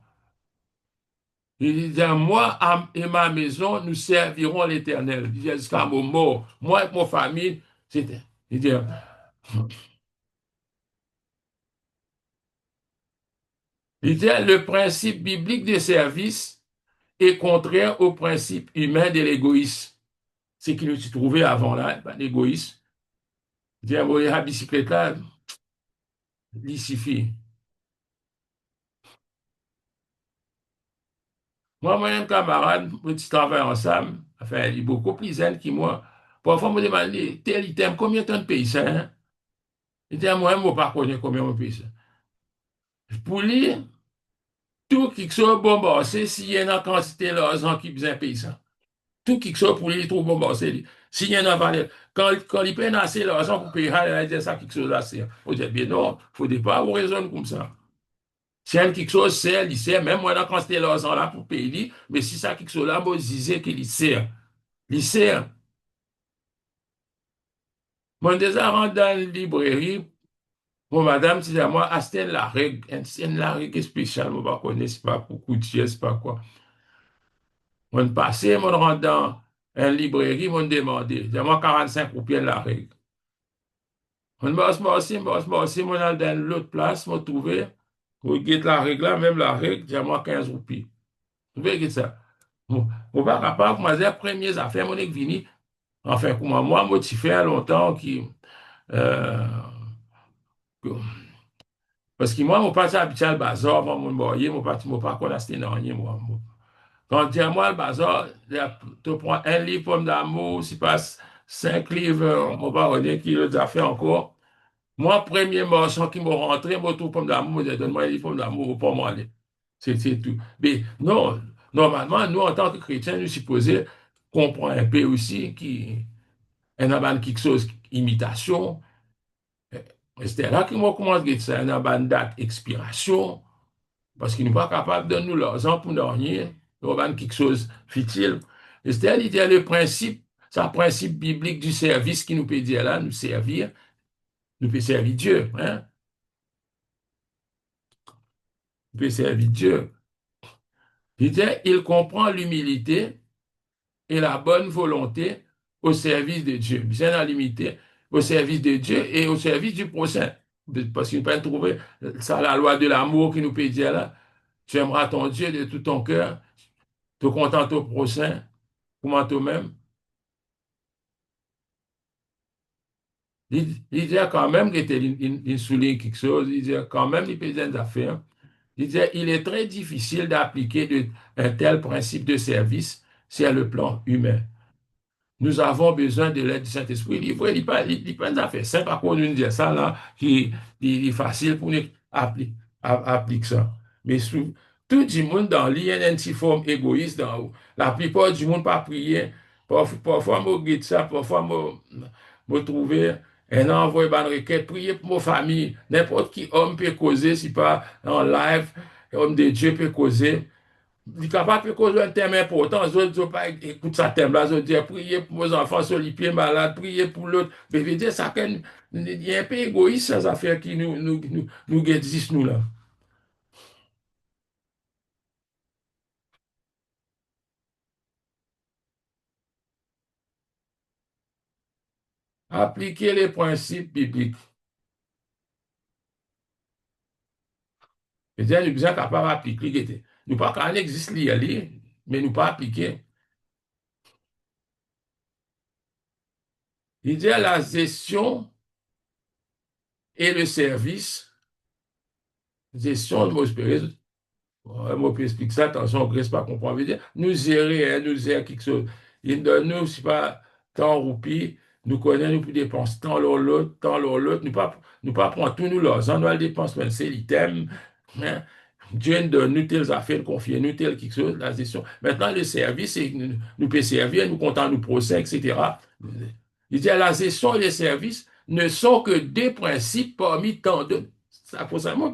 Il dit, moi et ma maison, nous servirons l'Éternel. Il dit, jusqu'à mon mort, moi et ma famille, c'était. Il dit, le principe biblique de service est contraire au principe humain de l'égoïsme. C'est qu'il nous trouvait avant là, ben, l'égoïsme. Il dit, moi, la bicyclette là, il suffit. Moi, un camarade, petit travail ensemble, enfin, il est beaucoup plus jeune que moi. Parfois, me demande, tel item, combien de temps de pays ça, hein? Il dit, moi, je ne pas connaître combien de pays ça. Pour lui, tout qui soit bombardé, s'il y a une quantité d'argent qui besoin de payer ça. Tout qui soit pour lui, il trouve bombardé. S'il y a une valeur, quand il paye assez l'argent pour payer, il dit ça quelque chose assez. On dit, bien non, il ne faut pas avoir raison comme ça. Si un quelque chose sert, il sert, même moi, quand c'était l'argent là pour payer, mais si ça quelque chose là, moi, je disais qu'il sert. Il sert. Moi, déjà, rentre dans la librairie, bon, madame, c'est à moi, ah, c'était la règle, c'est la règle spéciale, moi, je ne connais pas pour coutier, c'est pas quoi. Moi, passé, moi, rentre dans une librairie, moi, demandé, j'ai moi 45 roupies la règle. Moi, moi, dans l'autre place, moi, trouvé, vous guettez la règle là, même la règle, j'ai moi 15 roupies. Vous voyez ça? Bon, on va capable, moi, les premières affaires, mon est venu, enfin, pour moi, moi, tu fais longtemps qui, euh, parce que moi, mon parti habituel, le bazar, moi, mon boyer, mon parti, mon parcours, là, c'était rien, moi. Quand tu dis à moi, le bazar, tu prends un livre pomme d'amour, si passe 5 livres, on va redire qui le a fait encore. Moi, premier marchand qui m'a rentré, moi, tout pomme d'amour, je donne-moi un livre pomme d'amour pour moi aller. C'est tout. Mais non, normalement, nous, en tant que chrétiens, nous supposons comprendre un peu aussi qui est a quelque chose, imitation. C'était là que moi commence à ça, un a date expiration. Parce qu'ils ne sont pas capables de nous l'argent pour nous rien. Ils vendent quelque chose futile. Et c'est-à-dire, le principe, c'est un principe biblique du service qui nous peut dire là, nous servir, nous peut servir Dieu. Hein? Nous peut servir Dieu. Il dit, il comprend l'humilité et la bonne volonté au service de Dieu. Bien à limiter au service de Dieu et au service du prochain. Parce qu'il peut trouver, ça la loi de l'amour qui nous peut dire là, tu aimeras ton Dieu de tout ton cœur, te contenter au prochain, comment toi-même. Il dit quand même qu'il souligne quelque chose, il dit quand même il peut dire des affaires. Il dit il est très difficile d'appliquer un tel principe de service sur le plan humain. Nous avons besoin de l'aide du Saint-Esprit. Il pas des affaires simples à quoi nous dire ça là, qui est facile pour nous appliquer ça. Mais tout le monde dans l'IA a une petite forme égoïste dans la plupart du monde pas prier. Parfois, moi, je ça, parfois, moi, trouver un envoi une requête, prier pour ma famille. N'importe qui homme peut causer, si pas en live, homme de Dieu peut causer. Il est capable de causer un thème important. Les autres n'ont pas écouté ce thème-là. Ils ont dit, priez pour vos enfants sur les pieds malades, priez pour l'autre. Mais je veux dire, ça, il y a un peu égoïste, ces affaires qui nous existent, nous, là. Appliquer les principes bibliques. C'est-à-dire, nous sommes capables d'appliquer. Nous pas quand existe lire, mais nous pas appliquer. Il dit la gestion et le service. Gestion, le mot spirituel. Moi, puis explique ça, attention, on ne pas comprendre. Il veut dire, nous gérer, hein, nous gérer quelque chose. Il donne nous, je sais pas, tant roupies, nous connaissons, nous dépensons tant l'autre, nous pas prendre tout nous l'argent, nous le dépenser, mais c'est l'item, hein. Dieu nous donne nous telles affaires, confier nous telle quelque chose, la gestion. Maintenant, le service, c'est que nous pouvons servir, nous comptons nous procès, etc. Il dit, la gestion et les services ne sont que des principes parmi tant d'autres. Ça, faut seulement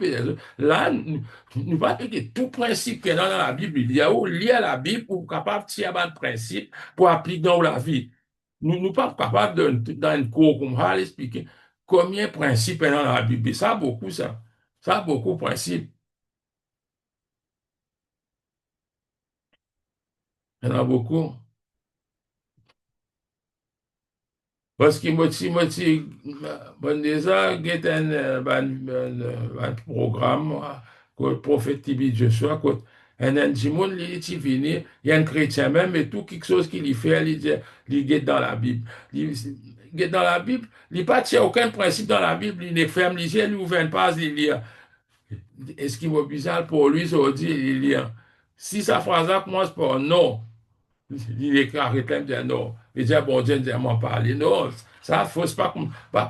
là, nous pas que tout principe qui est dans la Bible, il y a où lire la Bible pour capable de tirer un principe pour appliquer dans la vie. Nous pas capables de, dans une cours comme ça, expliquer combien de principes est dans la Bible. Ça a beaucoup, ça. Ça a beaucoup de principes. Il y en a beaucoup. Parce que bon, déjà, il y a un programme que le prophète Tibi Joshua, que un Jimoun, il y a un chrétien même, et tout quelque chose qu'il y fait, il est dans la Bible. Il est dans la Bible, il n'y a pas aucun principe dans la Bible, il est ferme, il ouvre une page, il lit. Est-ce qu'il est bizarre pour lui, ça veut dire, il lit. Si sa phrase commence par non, il est arrêté de dire non. Il dit, ah, bon Dieu, ne m'en parler. Non, ça, faut pas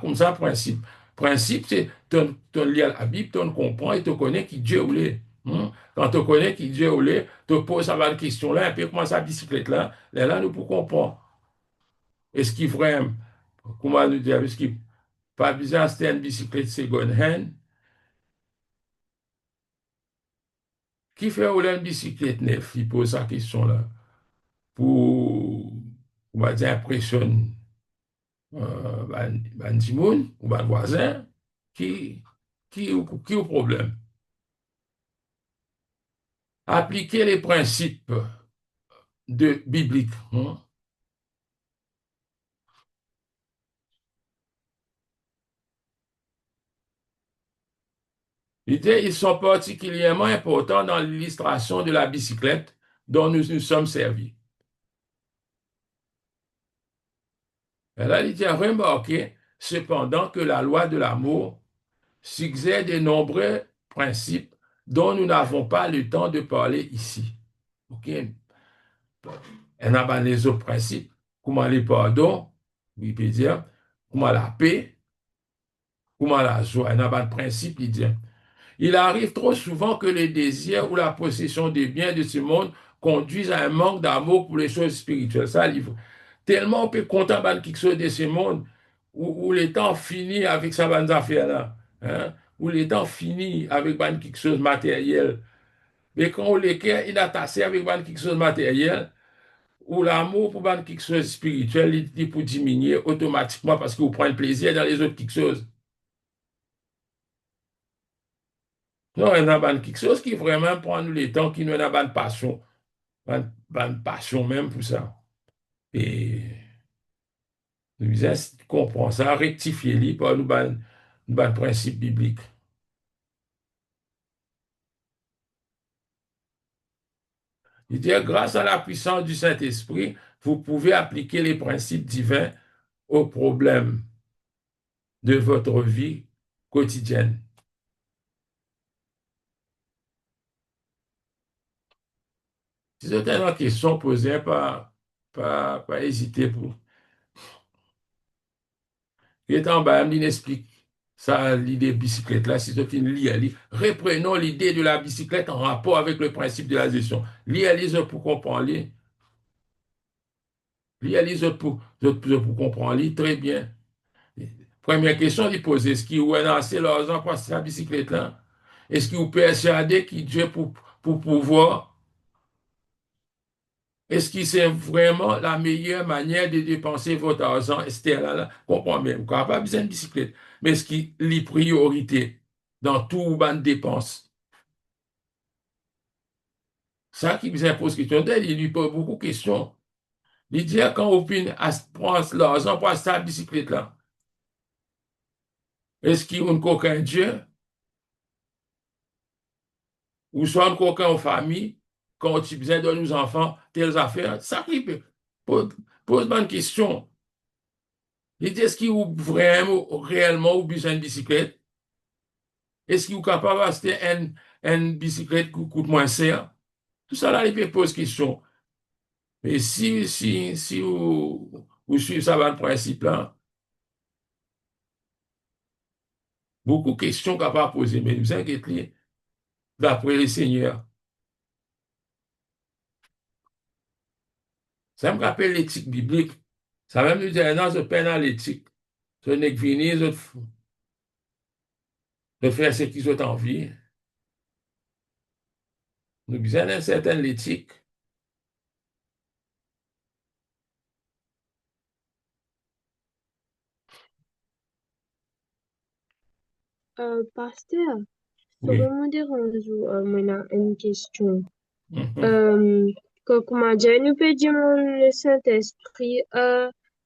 comme ça, principe. Principe, c'est tu lis la Bible, tu comprends et tu connais qui Dieu est. Quand tu connais qui Dieu est, tu poses la question là, un peu comment ça bicyclette là, nous pour comprendre. Est-ce qu'il vraiment, comment nous dire, est-ce qu'il pas besoin c'était une bicyclette second hand? Qui fait rouler une bicyclette neuve? Il pose sa question là. Pour, on va dire, impressionner ban timoun ou ban voisin qui, qui au problème. Appliquer les principes bibliques. Ils sont particulièrement importants dans l'illustration de la bicyclette dont nous nous sommes servis. Elle a dit à remarquer cependant que la loi de l'amour suggère de nombreux principes dont nous n'avons pas le temps de parler ici. OK? Elle a les autres principes, comment les pardons, Wikipédia, comment la paix, comment la joie. Elle a un principe, il dit. Il arrive trop souvent que les désirs ou la possession des biens de ce monde conduisent à un manque d'amour pour les choses spirituelles. Ça, livre. Tellement on peut compter quelque chose de ce monde où les temps finissent avec sa bonne affaire-là. Hein? Où les temps finissent avec quelque chose de matériel. Mais quand on les cœurs, il a tassé avec quelque chose de matériel, ou l'amour pour quelque chose de spirituel, il peut diminuer automatiquement parce que vous prenez plaisir dans les autres quelque chose. Non, il y a quelque chose qui vraiment prend le temps, qui nous a une passion, une passion même pour ça. Et nous disons, si tu comprends ça, rectifier-les par nous principe biblique. Il dit, grâce à la puissance du Saint-Esprit, vous pouvez appliquer les principes divins aux problèmes de votre vie quotidienne. Si vous avez une question posée, pas hésiter pour. Il est en bas, il explique ça, l'idée de bicyclette là, si vous avez une lit, reprenons l'idée de la bicyclette en rapport avec le principe de la gestion. Lise pour comprendre, lise pour comprendre, très bien. Première question, il pose, est-ce qu'il vous a assez l'argent pour acheter la bicyclette là? Est-ce qu'il vous persuadez qu'il Dieu pour pouvoir. Est-ce que c'est vraiment la meilleure manière de dépenser votre argent, Esther, là, comprends bien, vous n'avez pas besoin de bicyclette, mais est-ce qu'il y a priorité dans tout ban de dépenses? Ça qui vous impose question d'elle, il lui pose beaucoup de questions. Il dit, quand vous prenez l'argent pour acheter la bicyclette là, est-ce qu'il y a un coquin Dieu, ou soit un coquin en famille, quand tu as besoin de nos enfants, telles affaires, ça qui pose une question. Il dit, est-ce qu'il y a vraiment, réellement, besoin de bicyclette? Est-ce qu'il est capable d'acheter une bicyclette qui coûte moins cher? Tout ça, là, il peut poser question. Mais si Ou suivre ça va le principe là. Beaucoup de questions qu'on va poser, mais nous inquiétez, d'après le Seigneur. Ça me rappelle l'éthique biblique. Ça va me dire, non, je peine à l'éthique. Je n'ai que fini, je fais ce qu'ils ont envie. Nous besoin d'un certain l'éthique. Pasteur, Oui. comment dérange maintenant une question. Mhm. Euh, comment dire, nous peut dire le Saint-Esprit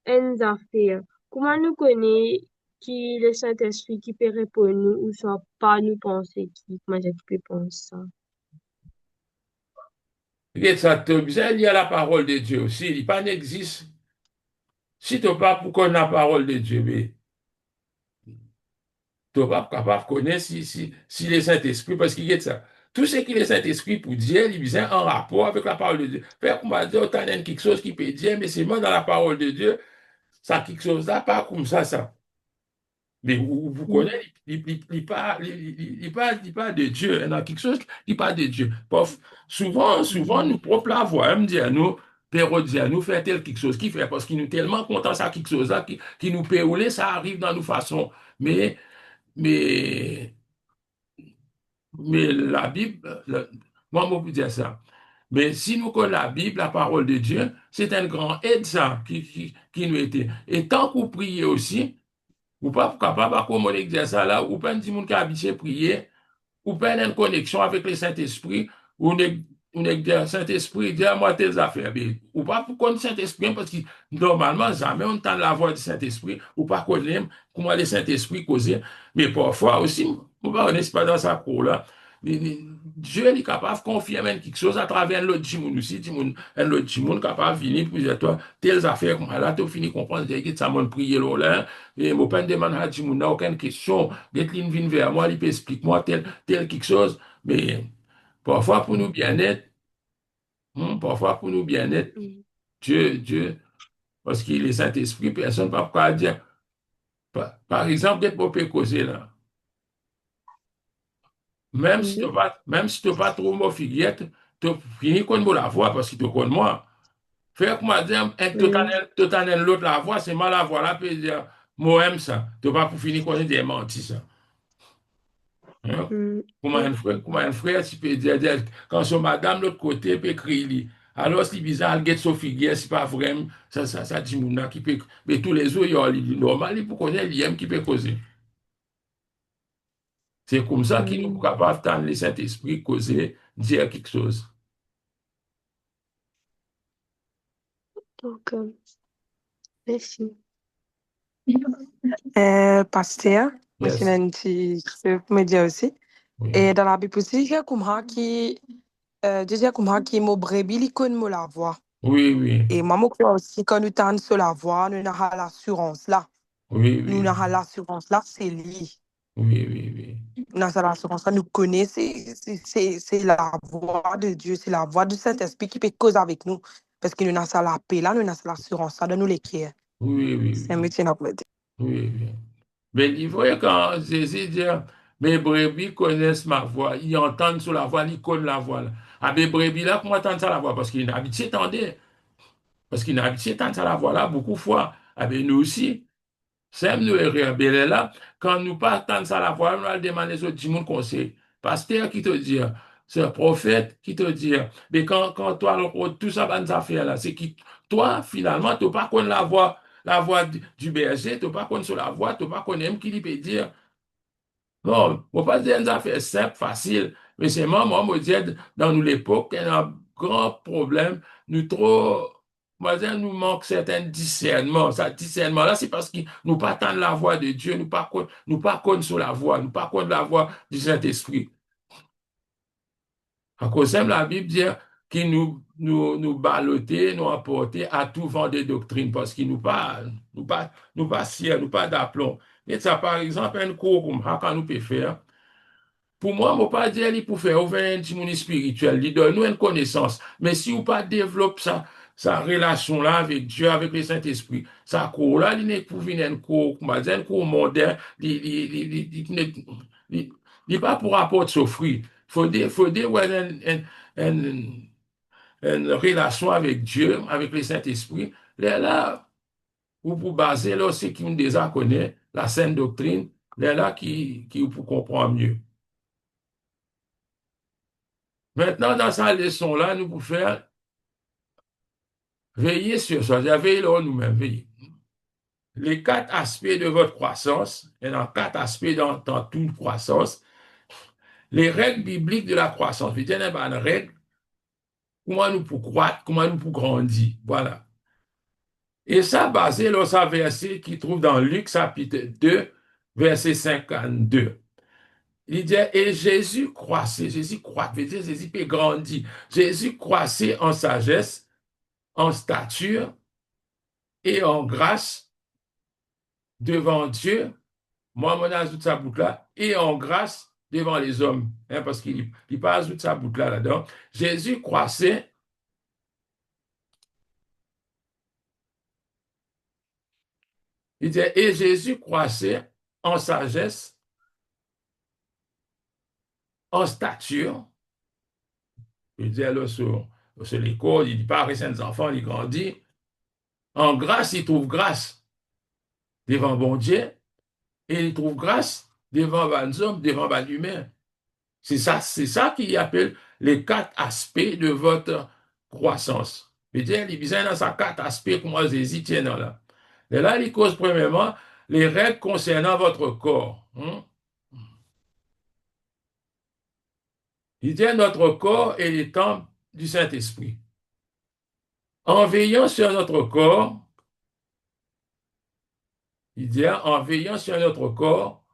une affaire. Comment nous connaît qui le Saint-Esprit qui peut répondre nous ou soit pas nous penser comment dire, qui peut penser ça. Et ça te besoin lié à la parole de Dieu aussi. Il pas n'existe. Si tu n'as pas pour connaître la parole de Dieu, mais tu n'es pas capable de connaître si le Saint-Esprit, parce qu'il y a ça. Tout ce qui est le Saint-Esprit pour dire, il vient en rapport avec la parole de Dieu. Faire qu'on va dire, autant quelque chose qui peut dire, mais c'est moi dans la parole de Dieu, ça quelque chose là, pas comme ça. Mais vous Mm. connaissez, il parle de Dieu. Il y a quelque chose qui parle de Dieu. Souvent, nous propres la voix, me dit à nous, Père dit à nous, faire tel quelque chose qui fait, parce qu'il nous tellement content ça, quelque chose là, qui nous peut rouler, ça arrive dans nos façons. Mais, mais, mais la Bible, moi, je peux dire ça. Mais si nous connaissons la Bible, la parole de Dieu, c'est un grand aide, ça, qui nous était. Et tant que vous priez aussi, ou pas capable de communiquer ça là, ou pas un petit monde qui a habitué à prier, ou pas une connexion avec le Saint-Esprit, ou le Saint-Esprit dit à moi telles affaires. Mais, ou pas pour connaître le Saint-Esprit, parce que normalement, jamais on entend la voix du Saint-Esprit, ou pas connaître comment le Saint-Esprit cause. Mais parfois aussi, on va n'est pas dans sa cour là. Dieu est capable de confirmer quelque chose à travers l'autre Jimoun aussi, un autre Jimoun capable de venir pour dire, toi, telles affaires, comme là, tu finis de comprendre, que ça m'a prié là, et mon père demande à Jimoun, n'a aucune question, dès qu'il vient vers moi, il peut expliquer moi tel quelque chose, mais parfois pour nous bien-être, parfois pour nous bien-être, Mm. Dieu, parce qu'il est Saint-Esprit, personne ne peut pas dire, par exemple, d'être pour causer là. Oui. Même si tu pas trop mon figuette, tu finis qu'on me la voix parce que tu connais moi. Faire que moi dire, un Mm. total l'autre la voix, c'est mal la voix là, puis dire, moi aime ça. Tu pas pour finir qu'on des menti ça. Hein? Mm. Comment un frère, tu peux dire, quand son madame l'autre côté peut crier, lui. Alors, c'est bizarre, elle get son figuière, c'est pas vrai, ça dit mouna qui peut, mais tous les autres, il est normal, il peut connaître, il aime qui peut causer. C'est comme ça qu'il nous Mm. capable d'entendre le Saint-Esprit causer, dire quelque chose. Donc, merci. Pasteur, monsieur Yes. Nancy, je peux me dire aussi. Oui, Et dans la Bible aussi, j'ai compris qui mot brebis, il connaît la voix. oui, oui, Et moi, je crois aussi, quand nous tendons sur la voix, nous avons l'assurance là. oui, Nous oui, avons l'assurance là, c'est lui. oui, oui, oui, Nous avons l'assurance là, nous connaissons, c'est la voix de Dieu, c'est la voix du Saint-Esprit qui peut causer avec nous. Parce que nous avons la paix là, nous avons l'assurance là de nous l'écrire. oui, oui, C'est un oui, métier notre métier. oui, oui. Mais il faut quand Jésus dit, mes brebis connaissent ma voix, ils entendent sur la voix, ils connaissent la voix. Là. Ah, mes brebis là, comment entendre ça la voix? Parce qu'ils n'habitent habitué d'entendre. Parce qu'ils n'habitent habitué d'entendre ça la voix là beaucoup de fois. Ah, ben nous aussi. C'est nous les là, quand nous partons ça la voix, nous allons demander aux autres du monde conseil. Pasteur qui te dit, c'est un prophète qui te dit, mais quand toi, tout ça va nous affaires là, c'est que toi, finalement, tu n'as pas connaître la voix du berger, tu n'as pas connaître sur la voix, tu n'as pas connaître qui lui peut dire. Non, on ne pas dire une affaire simple, facile, mais c'est moi, me dire, dans nous l'époque, il y a un grand problème, nous trop, moi, dire, nous manque certain discernement. Ça, discernement-là, c'est parce que nous pas attendre la voix de Dieu, nous pas connaître sur la voix, nous pas connaître la voix du Saint-Esprit. À cause de la Bible dit qu'il nous balloter, nous apporter à tout vent de doctrine, parce qu'il nous pas sieur, nous pas d'aplomb. Et ça, par exemple, un cours comme ça, quand nous peut faire, pour moi, je ne pas dire qu'il pour faire ouvrir un petit monde spirituel, il donne nous une connaissance. Mais si vous pas développe ça, sa relation-là avec Dieu, avec le Saint-Esprit. Sa cour là, il n'est pour venir une cour, comment dire, une cour moderne, il n'est pas pour apporter souffrir. Faut dire, ouais, une, une relation avec Dieu, avec le Saint-Esprit. Là, ou pour baser, là aussi, qui nous déjà connaît, la saine doctrine, là, qui pour comprendre mieux. Maintenant, dans sa leçon-là, nous pouvons faire veiller sur ça, veiller là nous-mêmes, veiller. Les quatre aspects de votre croissance, et dans quatre aspects dans toute croissance, les règles bibliques de la croissance. Il y a une règle, comment nous pour croître, comment nous pour grandir. Voilà. Et ça, basé sur ce verset qui trouve dans Luc chapitre 2, verset 52. Il dit, et Jésus croissait, Jésus croît, veut dire Jésus peut grandir. Jésus croissait en sagesse, en stature et en grâce devant Dieu, moi, mon ajoute sa boucle là, et en grâce devant les hommes, hein, parce qu'il ne pas ajoute sa boucle là-dedans. Jésus croissait, il dit, et Jésus croissait en sagesse, en stature, il dit alors sur l'école, il dit pas à ses enfants, il grandit, en grâce, il trouve grâce devant bon Dieu, et il trouve grâce devant les hommes, devant les humains. C'est ça qui appelle les quatre aspects de votre croissance. C'est-à-dire, il y a dans ces quatre aspects que moi, j'hésite là. Et là, il cause premièrement les règles concernant votre corps. Il dit notre corps est le temple du Saint-Esprit. En veillant sur notre corps, il dit en veillant sur notre corps,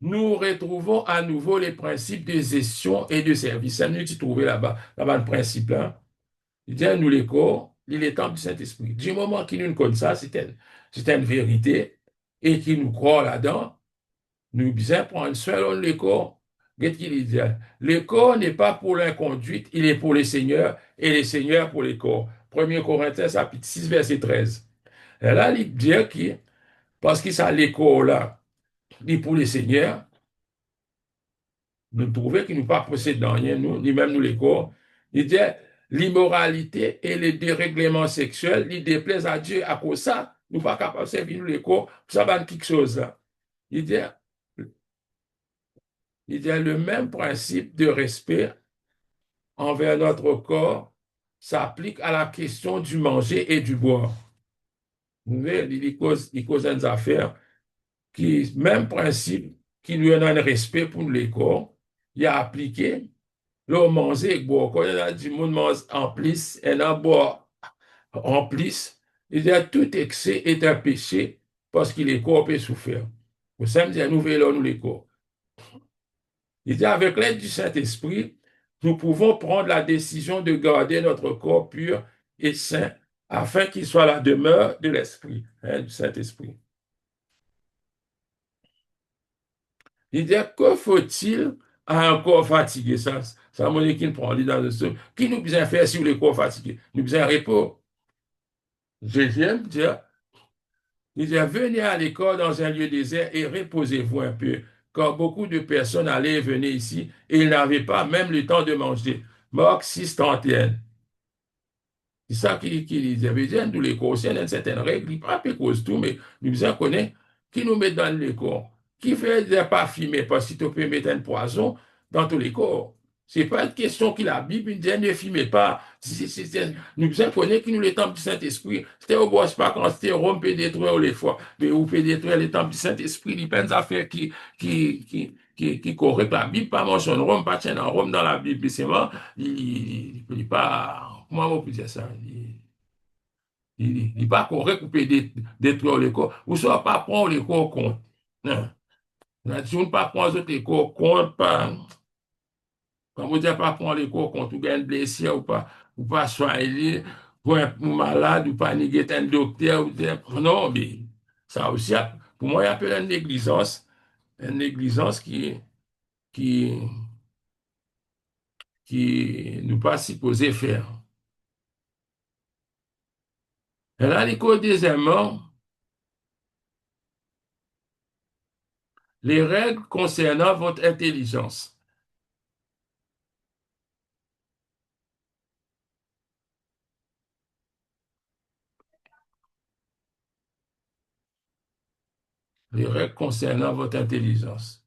nous retrouvons à nouveau les principes de gestion et de service. C'est nous qui trouvons là-bas le principe là. Il dit nous les corps, il est temple du Saint-Esprit. Du moment qu'il nous connaît ça, c'est une vérité et qu'il nous croit là-dedans, nous bien prendre soin de le corps. Qu'est-ce qu'il dit? Le corps n'est pas pour l'inconduite, il est pour les seigneurs et les seigneurs pour les corps. 1 Corinthiens chapitre 6, verset 13. Et là, il dit que, parce qu'il ça les corps là, il est pour les seigneurs, nous trouvons qu'il nous pas possédé dans rien, nous, ni même nous les corps. Il dit l'immoralité et le dérèglement sexuel, il déplaise à Dieu à cause de ça, nous pas capables de servir nous les corps, ça va quelque chose là. Il dit, il y a le même principe de respect envers notre corps s'applique à la question du manger et du boire. Vous voyez, il cause des affaires qui, même principe, qui nous donne un respect pour les corps, il a appliqué, le manger et boire. Quand il a dit, monde mange en plus, et là, boire en plus, il y a tout excès est un péché parce que les corps peuvent souffrir. Vous savez, nous veillons nous les corps. Il dit, avec l'aide du Saint-Esprit, nous pouvons prendre la décision de garder notre corps pur et saint afin qu'il soit la demeure de l'Esprit, hein, du Saint-Esprit. Il dit, que faut-il à un corps fatigué? Ça mon qui prend dans le sol. Qui nous besoin faire sur le corps fatigué? Nous besoin repos. Deuxième, il dit, venez à l'école dans un lieu désert et reposez-vous un peu, car beaucoup de personnes allaient et venaient ici et ils n'avaient pas même le temps de manger. Marc 6, 31. C'est ça qui dit. Veut dire, nous, les corps, il y a une certaine règle, il pas cause tout, mais nous besoin connaître qui nous met dans les corps, qui fait des pas fumer, parce que tu peux mettre un poison dans tous les corps. C'est pas une question que la Bible dit ne fumez pas. Nous besoin connaître qui nous les temples du Saint-Esprit. C'était au bois pas quand c'était Rome peut détruire les fois, mais vous peut détruire les temples du Saint-Esprit. Il y a plein d'affaires qui correctent la Bible, pas mentionne Rome, pas tiens en Rome dans la Bible, c'est moi. Il pas, comment on peut dire ça? Il n'est pas correct pour détruire le corps. Ou soit pas prendre le corps compte. Non. Si on ne pas prendre les corps compte, pas, quand vous dites pas prendre les corps compte, ou gagne blessure ou pas soigner, pour un malade, ou pas néguer un docteur, ou dire, non, mais ça aussi, pour moi, il y a un peu une négligence qui, qui nous pas supposé faire. Et là, il dit, deuxièmement, les règles concernant votre intelligence. Les règles concernant votre intelligence.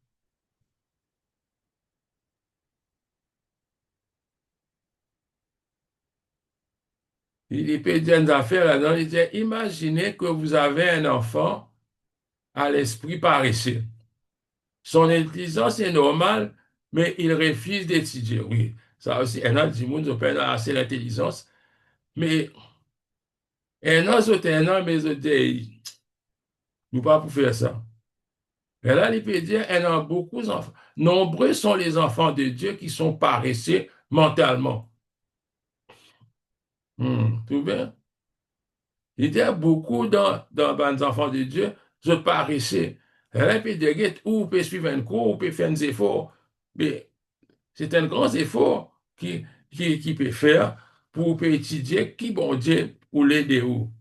Il peut dire une affaire là-dedans, il dit, imaginez que vous avez un enfant à l'esprit paresseux. Son intelligence est normale, mais il refuse d'étudier. Oui, ça aussi, un an, du monde, on peut assez l'intelligence, mais un an, c'est un an, mais nous pas pour faire ça. Et là, il peut dire, il y a beaucoup d'enfants. Nombreux sont les enfants de Dieu qui sont paresseux mentalement. Tout bien? Il y a beaucoup dans les enfants de Dieu qui sont paresseux. Et là, il peut dire, ou peut suivre un cours, ou peut faire des efforts. Mais c'est un grand effort qui peut faire pour peut étudier qui, bon Dieu, ou l'aider ou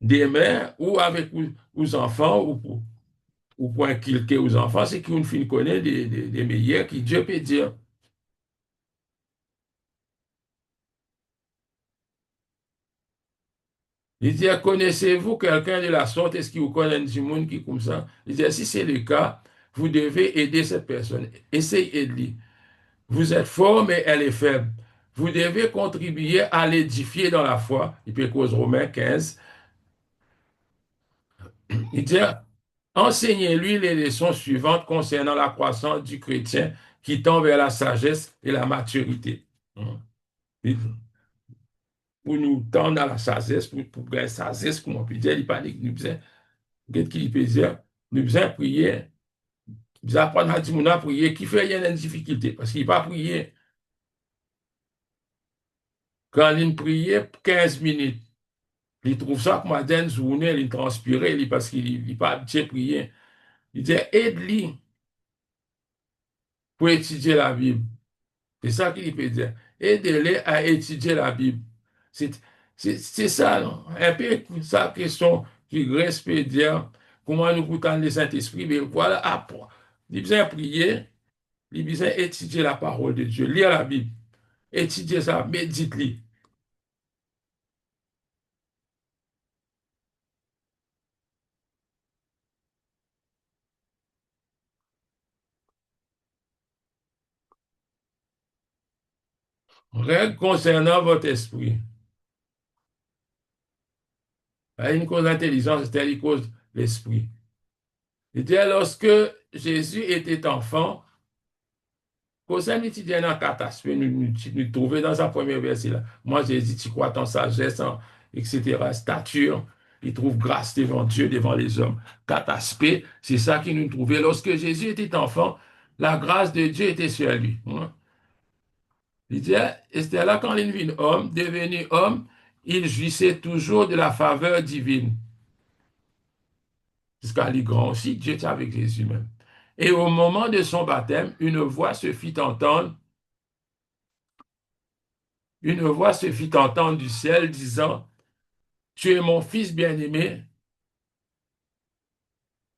des mères, ou avec aux enfants, ou pour inculquer aux enfants, c'est qu'une fille connaît des meilleurs qui Dieu peut dire. Il dit, connaissez-vous quelqu'un de la sorte? Est-ce que vous connaissez du monde qui est comme ça? Il dit, si c'est le cas, vous devez aider cette personne. Essayez de lui. Vous êtes fort, mais elle est faible. Vous devez contribuer à l'édifier dans la foi. Il peut cause Romains 15. Il dit, enseignez-lui les leçons suivantes concernant la croissance du chrétien qui tend vers la sagesse et la maturité. Pour nous tendre à la sagesse, pour la sagesse, comme on peut dire, il parle, nous besoin, qu'est-ce qu'il peut dire? Nous besoin prier, nous besoin apprendre à dire, à prier, qui fait rien de difficulté, parce qu'il pas prier. Quand il prie 15 minutes, il trouve ça comme une journée, il transpire, parce qu'il n'est pas habitué à prier. Il dit, aide-lui pour étudier la Bible. C'est ça qu'il peut dire. Aide-les à étudier la Bible. C'est c'est ça, non? Un peu sa question qui reste peut dire comment nous goûtons le Saint-Esprit. Mais voilà, apprendre. Il a besoin de prier, il a besoin d'étudier la parole de Dieu, lire la Bible, étudier ça, médite-le. Règle concernant votre esprit. Il y a une cause d'intelligence, c'est une cause l'esprit. Il dit, lorsque Jésus était enfant, Kosan étudie dans quatre aspects, nous trouvons dans sa première verset là. Moi, j'ai dit, tu crois en sagesse, etc., stature, il trouve grâce devant Dieu, devant les hommes. Quatre aspects, c'est ça qui nous trouvait. Lorsque Jésus était enfant, la grâce de Dieu était sur lui. Il dit, et c'était là quand il devint homme, devenu homme, il jouissait toujours de la faveur divine. Jusqu'à lui grand aussi, Dieu était avec Jésus même. Et au moment de son baptême, une voix se fit entendre du ciel disant, tu es mon fils bien-aimé,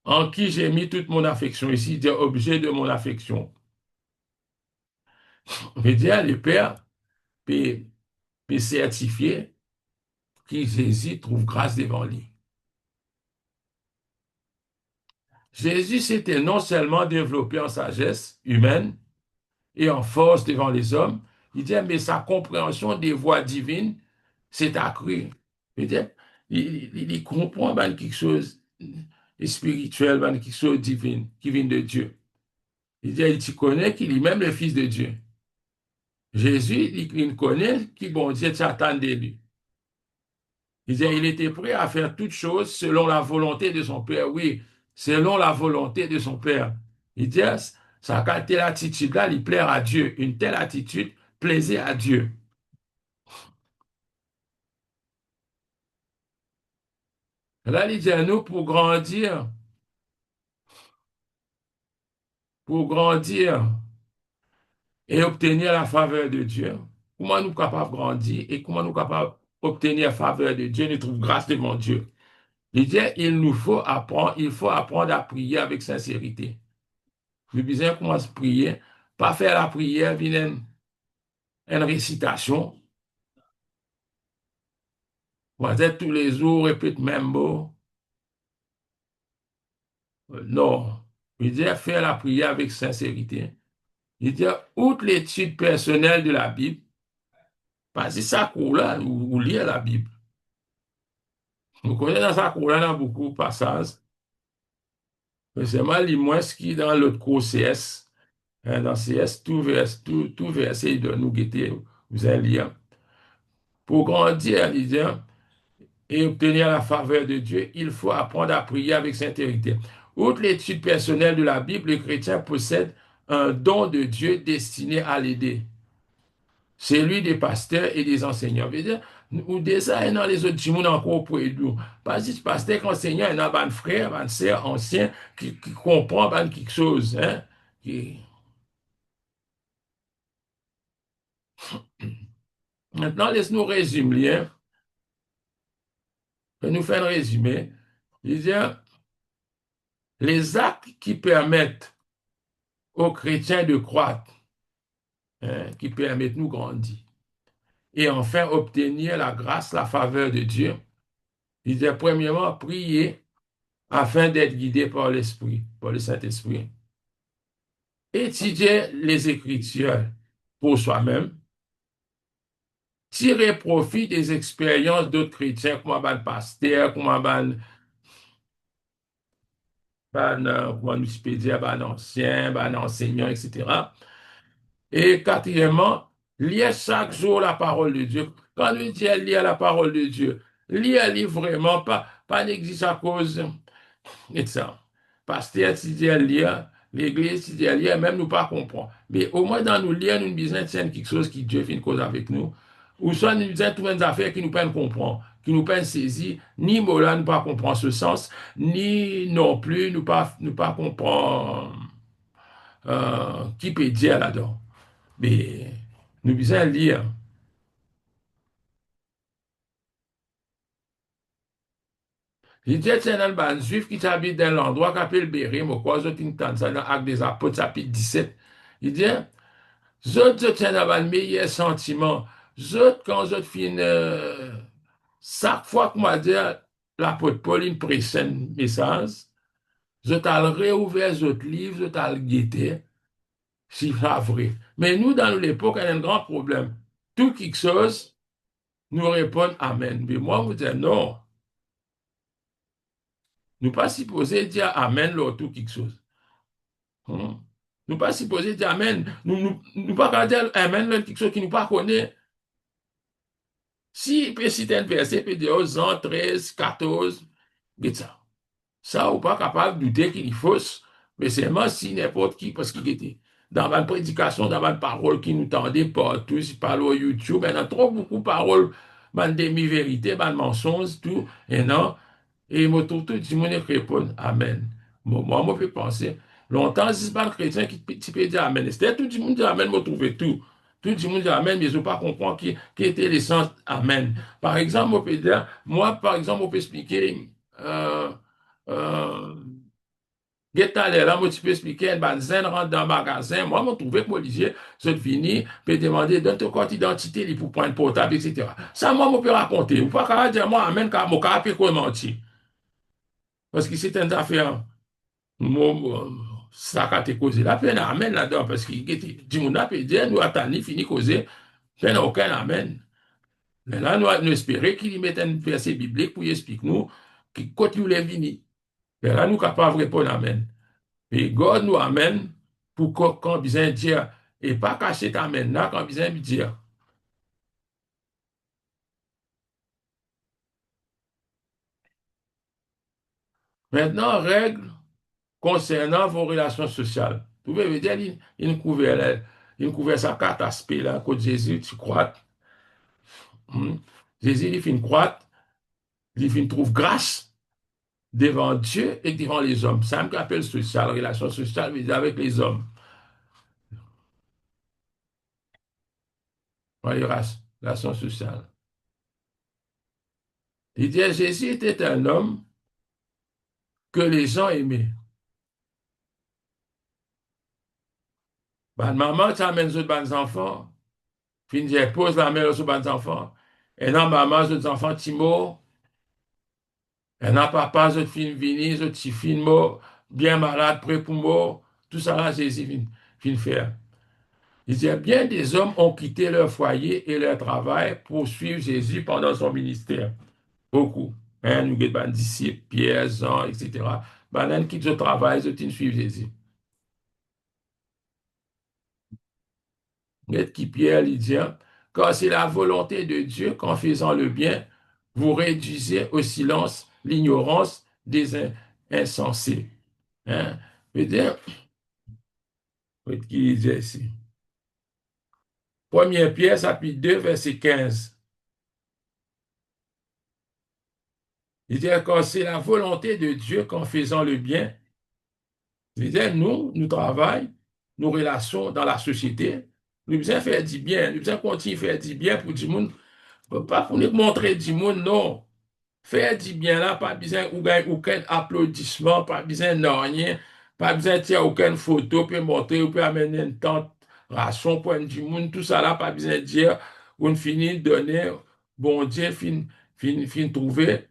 en qui j'ai mis toute mon affection. Ici, il dit objet de mon affection. On veut dire, le Père peut certifier que Jésus trouve grâce devant lui. Jésus s'était non seulement développé en sagesse humaine et en force devant les hommes, il dit, mais sa compréhension des voies divines s'est accrue. Il dit, il comprend quelque chose de spirituel, quelque chose de divin, qui vient de Dieu. Il dit, tu connais qu'il est même le Fils de Dieu. Jésus, il connaît qui, bon Dieu, t'attend de lui. Il dit, il était prêt à faire toutes choses selon la volonté de son Père. Oui, selon la volonté de son Père. Il dit, ça, telle attitude-là, il plaît à Dieu. Une telle attitude plaisait à Dieu. Là, il dit à nous, pour grandir et obtenir la faveur de Dieu, comment nous sommes capables de grandir et comment nous sommes capables obtenir faveur de Dieu, nous trouve grâce devant Dieu. Il dit, il faut apprendre à prier avec sincérité. Le besoin commence à prier, pas faire la prière, une récitation. On va dire tous les jours, répète même mot. Non. Il dit, faire la prière avec sincérité. Il dit, outre l'étude personnelle de la Bible, parce que ça court là, ou lire la Bible. Vous connaissez dans sa cour là, dans beaucoup de passages. Mais c'est mal, moins ce qui est dans l'autre cours CS. Hein, dans CS, tout verset, il doit nous guetter. Vous allez lire. Pour grandir, il dit, et obtenir la faveur de Dieu, il faut apprendre à prier avec sincérité. Outre l'étude personnelle de la Bible, le chrétien possède un don de Dieu destiné à l'aider. C'est lui des pasteurs et des enseignants. Veut dire, ou déjà, dans les autres gens encore pour aider. Parce que pasteur, enseignant, il y a un frère, un sœur ancien qui comprend quelque chose. Hein, Maintenant, laisse-nous résumer. Hein, nous faire un résumé. Il dit, les actes qui permettent aux chrétiens de croître, hein, qui permettent de nous grandir. Et enfin, obtenir la grâce, la faveur de Dieu. Il dit, premièrement, prier afin d'être guidé par l'Esprit, par le Saint-Esprit. Étudier les Écritures pour soi-même. Tirer profit des expériences d'autres chrétiens, comme un pasteur, comme un comment nous peut dire, un ancien, un enseignant, etc. Et quatrièmement, lire chaque jour la parole de Dieu. Quand nous disons lire la parole de Dieu, lire vraiment, pas négliger à cause et ça. Pasteur, si Dieu lire, l'église, si Dieu lire, même nous pas comprendre. Mais au moins dans nous lire, nous besoin de quelque chose qui Dieu fait une cause avec nous. Ou soit nous disons toutes les affaires qui nous peuvent comprendre, qui nous peuvent saisir, ni Mola nous pas comprendre ce sens, ni non plus nous pas comprendre qui peut dire là-dedans. Mais nous besoin lire. Il dit, c'est un juif qui habite dans l'endroit qu'on appelle Bérim, au quoi, autres, ça dans l'Acte des Apôtres, chapitre 17. Il dit, autres, c'est un meilleur sentiment. Autres, quand autres finissent, chaque fois que moi dire, l'apôtre Pauline presse un message, autres, al réouvert autres livres, autres, al guetter, si c'est vrai. Mais nous, dans l'époque, on a un grand problème. Tout quelque chose, nous répond Amen. Mais moi, vous dis non. Nous pas supposés dire Amen lors tout quelque chose. Nous pas supposés dire Amen. Nous pas dire Amen lors quelque chose qui nous pas connaît. Si peut citer un verset, peut dire Jean 13, 14, mais ça, ou pas capable de douter qu'il est fausse, mais seulement si n'importe qui, parce qu'il était dans ma prédication, dans ma parole qui nous tendait partout, si parle au YouTube, il y a trop beaucoup de paroles, ma demi-vérité, ma mensonge, tout, et non, et moi, tout le monde répond Amen. Moi, je peux penser, longtemps, si ce n'est pas le chrétien qui peut dire Amen. C'était tout le monde dit Amen, moi, trouver tout. Tout le monde dit Amen, mais je ne pas comprendre qui était l'essence Amen. Par exemple, on peut dire, moi, par exemple, on peut expliquer, euh, là, moi, tu peux expliquer, un zen rentre dans le magasin, moi, je trouve que Olivier, je fini, peut demander, donne ton carte d'identité, pour prendre portable, etc. Ça, moi, je peux raconter. Ou pas qu'à dire, moi, Amen, car mon cas, peut mentir. Parce que c'est une affaire, moi, ça a été causé. La peine, Amen là-dedans, parce que, du monde a pu dire, nous, attendons, fini causer, peine aucun Amen. Mais là, nous espérons qu'il y mette un verset biblique pour y expliquer nous, qui, quand il est venu. Mais là, nous sommes capables de répondre Amen. Et God nous amène pour qu'on besoin dire, et pas cacher Amen là, quand besoin dire. Maintenant, règle concernant vos relations sociales. Vous pouvez dire, il couvert sa carte aspect là, quand Jésus, tu crois. Jésus, il fait une croix, il fait une trouve grâce devant Dieu et devant les hommes. C'est un appelle social, relation sociale, mais avec les hommes. Relation sociale. Il dit, Jésus était un homme que les gens aimaient. Ben, maman, tu amènes autres ben enfants. Puis, je pose la main aux ben enfants. Et non, maman, autres enfants, Timo. Et non, papa, autres filles, vini, autres petits filles, bien malades, prêts pour mort. Tout ça, là, Jésus vient faire. Il dit, bien des hommes ont quitté leur foyer et leur travail pour suivre Jésus pendant son ministère. Beaucoup. Hein, nous avons des disciples, Pierre, Jean, etc. Ben, qui quittent le travail, ils suivent Jésus. Net qui Pierre lui dit, hein, car c'est la volonté de Dieu qu'en faisant le bien, vous réduisez au silence l'ignorance des insensés. Hein? Je veux dire, qui dit ici. 1 Pierre, chapitre 2, verset 15. Il dit, car c'est la volonté de Dieu qu'en faisant le bien, il dit, nous travaillons, nos relations dans la société, nous devons faire du bien, nous devons continuer à faire du bien pour du monde, pas pour nous montrer du monde, non. Faire du bien là, pas besoin aucun applaudissement, pas besoin de rien, pas besoin de tirer aucune photo, puis montrer, ou puis amener une tente, ration, point du monde, tout ça là, pas besoin de dire, on finit de donner, bon Dieu, fin trouver.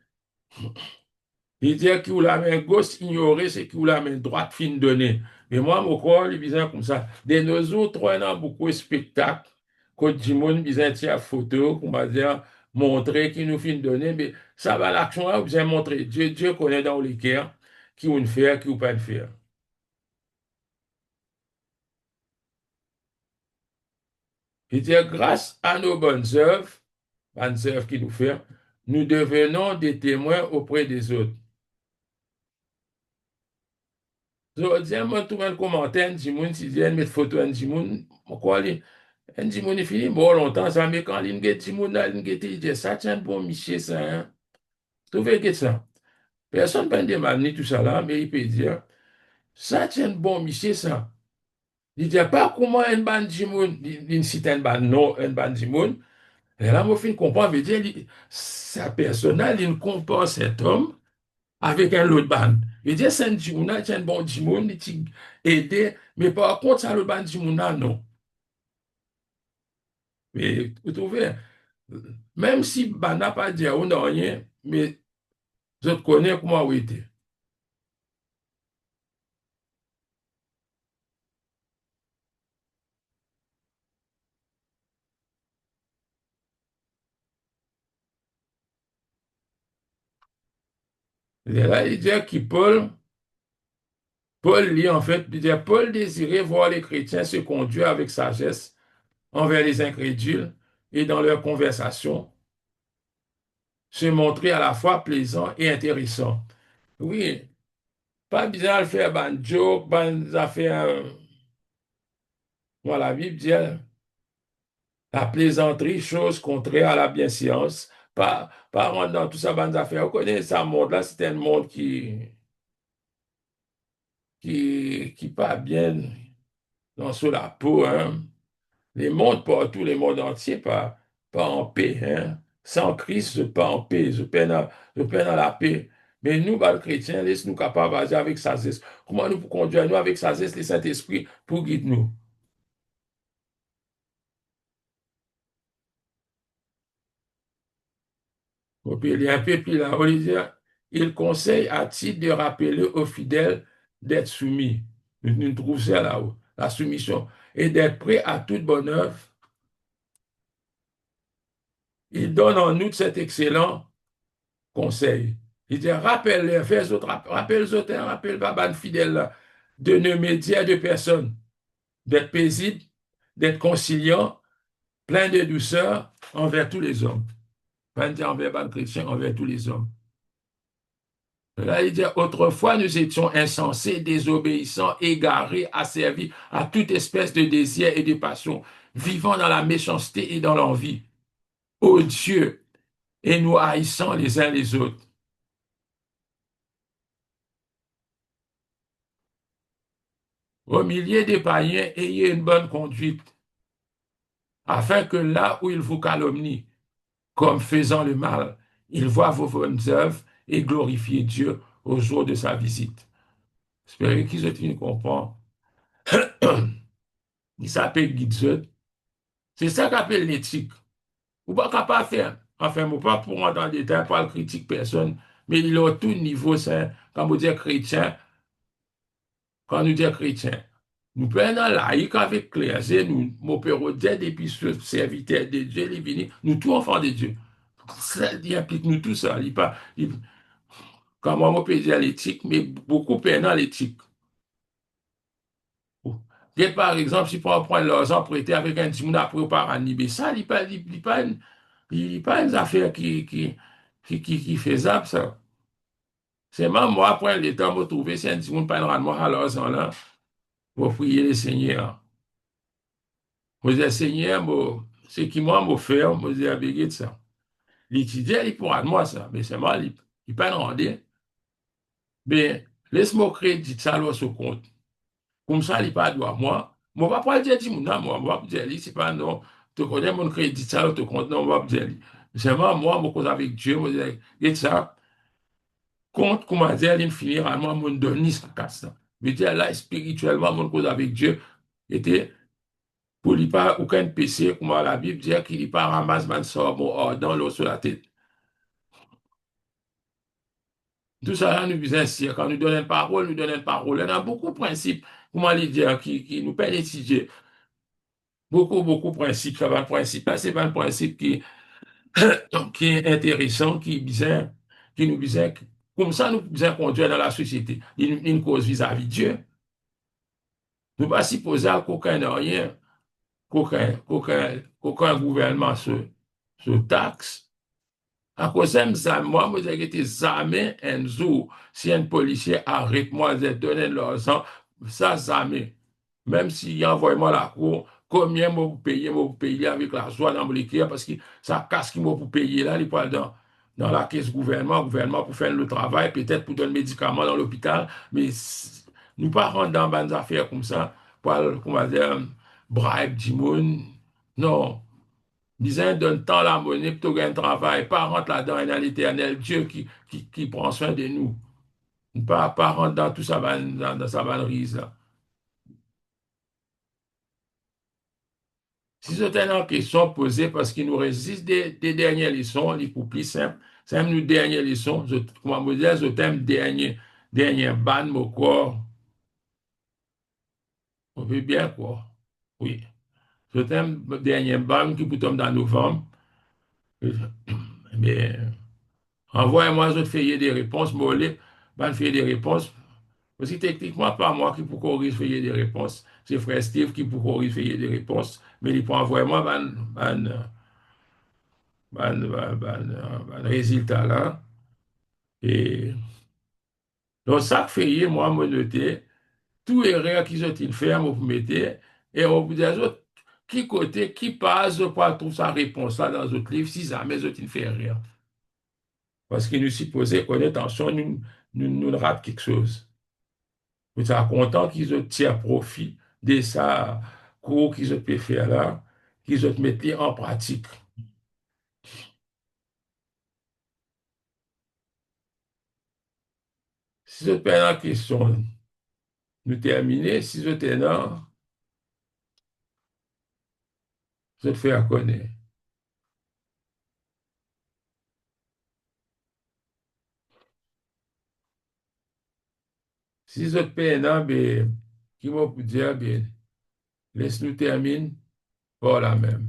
Il dit que la main gauche ignorée, c'est que la main droite fin donner. Et moi, mon corps, il besoin comme ça. De nos autres, on a beaucoup de spectacles, quand du monde besoin de tirer photo, qu'on va dire, montrer qui nous fin donner, mais ça va l'action, on besoin montrer. Dieu connaît dans les cœurs qui vont faire, qui ne vont pas le faire. Il dit, grâce à nos bonnes œuvres qu'il nous fait, nous devenons des témoins auprès des autres. Je dis, moi, tout le monde commentaire, du monde, si dit, mettre photo, du monde, quoi, du monde, il finit, bon, longtemps, ça, mais quand il dit, du monde, il dit, ça, tiens, bon, monsieur, ça, hein. Tu veux que ça? Personne ne peut demander tout ça là, mais il peut dire, ça, tiens, bon, monsieur, ça. Il dit, pas comment un ban du monde, il cite un ban, non, un ban du monde. Et là, moi, je comprends, veut dire, sa personne, il compare cet homme avec un autre ban. Il dit, c'est un Djimouna, c'est un bon Djimoun, il t'a aidé, mais par contre, ça, le ban Djimouna, non. Mais vous trouvez, même si ban n'a pas dit on n'a rien, mais je connais comment vous était. Et là, il dit que Paul lit en fait, il dit, Paul désirait voir les chrétiens se conduire avec sagesse envers les incrédules et dans leur conversation, se montrer à la fois plaisant et intéressant. Oui, pas besoin de faire ban joke, ban affaires. Moi, la Bible dit, la plaisanterie, chose contraire à la bienséance. Pas rentrer dans tout ça, ban affaires. Vous connaissez ce monde-là, c'est un monde qui pas bien sous la peau, hein. Les mondes partout, les mondes entiers, pas en paix, hein. Sans Christ, je pas en paix, je peine à la paix. Mais nous, les chrétiens, laisse-nous capables d'agir avec sagesse. Comment nous pouvons conduire nous avec sagesse, le Saint-Esprit, pour guider nous? Il y a un peu plus là, Olivier, il conseille à titre de rappeler aux fidèles d'être soumis. Nous trouvons ça là-haut, la soumission, et d'être prêt à toute bonne œuvre. Il donne en outre cet excellent conseil. Il dit, rappelle-les, fais les autres, rappelle les autres, hein, rappelle Baban fidèle là, de ne médier de personne, d'être paisible, d'être conciliant, plein de douceur envers tous les hommes. Pas dire envers les chrétiens, envers tous les hommes. Là, il dit, autrefois, nous étions insensés, désobéissants, égarés, asservis à toute espèce de désir et de passion, vivant dans la méchanceté et dans l'envie, odieux, et nous haïssant les uns les autres. Au milieu des païens, ayez une bonne conduite, afin que là où ils vous calomnient, comme faisant le mal, Il voit vos bonnes œuvres et glorifier Dieu au jour de sa visite. J'espère qu'ils ont comprendre. Il s'appelle guide. C'est ça qu'appelle l'éthique. Ou pas capable de faire. Enfin, moi, pas pour rentrer en détail, pas le critique personne, mais il est à tout niveau, c'est, quand vous dites chrétien, quand nous disons chrétien, nous prenons laïque avec clergé, nous, mon père depuis ce serviteur de Dieu, il est venu, nous tous enfants de Dieu. Ça, il implique nous tous ça. Il pas, quand moi, je peux dire l'éthique, mais beaucoup pendant l'éthique. Et par exemple, si on prend l'argent prêté avec un petit monde après au paranibé, ça, il pas une affaire qui est faisable, ça. C'est même moi, après le temps, je trouve, si un petit monde pas de moi à l'argent là, pour prier le Seigneur. Je dis, Seigneur, c'est qui moi, me faire, je dis, avec ça. L'étudiant, il pourra de moi ça, mais c'est mal, il pas de rendre. Mais laisse-moi crédit ça là sur compte. Comme ça, il pas droit moi. Moi, va pas dire, moi, moi, dire, c'est pas non, tu connais mon crédit ça là, tu compte, non, moi, dire. C'est moi, je cause avec Dieu, moi, dire, et ça, compte, comment dire, il finira, moi, mon donner ce casse là. Mais dire là, spirituellement, mon cause avec Dieu, était, pour lui pas, aucun péché, comme la Bible dit, qu'il n'y pas ramasse, man, sort, bon, dans l'eau sur la tête. Tout ça, nous faisons quand nous donnons une parole, nous donnons une parole. Il y a beaucoup de principes, comment les dire, qui nous permettent d'étudier. Beaucoup, beaucoup de principes. Ça va, le principe, là, c'est pas un principe qui est intéressant, qui est bizarre, qui nous bizarre. Comme ça, nous faisons conduire dans la société. Une cause vis-à-vis de Dieu. Nous ne pas supposer qu'aucun rien, qu'aucun gouvernement se taxe. À cause de ça, moi, je dis jamais un jour, si un policier arrête moi, je donne l'argent, ça, jamais. Même s'il envoie moi la cour, combien moi vous payer avec la joie dans mon écrire, parce que ça casse qui moi pour payer là, il parle dans la caisse gouvernement pour faire le travail, peut-être pour donner médicaments dans l'hôpital, mais nous pas rentrer dans des affaires comme ça, pour, comment dire, bribe du monde. Non. Disant, donne tant la monnaie pour gagner un travail, pas rentrer là-dedans, il y a l'éternel Dieu qui prend soin de nous. Pas rentrer dans tout ça, dans sa vannerise là. Si c'était une question posée parce qu'il nous résiste des dernières leçons, les plus simples, c'est même une dernière leçon, comment me dire, je t'aime dernier ban, mon corps, on veut bien quoi. Oui. Je t'aime dernier ban qui peut tomber dans novembre, mais envoyez-moi, je te fais des réponses, moi, ban faire des réponses, parce que techniquement, pas moi qui pour corriger des réponses, c'est frère Steve qui pour corriger des réponses, mais il peut envoyer moi ban résultat là. Et donc, ça fait, moi, me noter, tout erreur qu'ils ont fait, moi, vous mettez, et on vous dit, qui côté, qui passe, quoi, trouve sa réponse là dans votre livre, si jamais ils ont fait rien. Parce qu'il nous supposait qu'on ait attention, nous rate quelque chose. Vous êtes content qu'ils ont tiré profit de ça, cours qu'ils ont pu faire là, qu'ils ont mis en pratique. Si je prends la question, nous terminer, si je t'ai là, je te fais connaître. Si je te paie là, ben, qui va vous dire, ben, laisse-nous terminer par la même.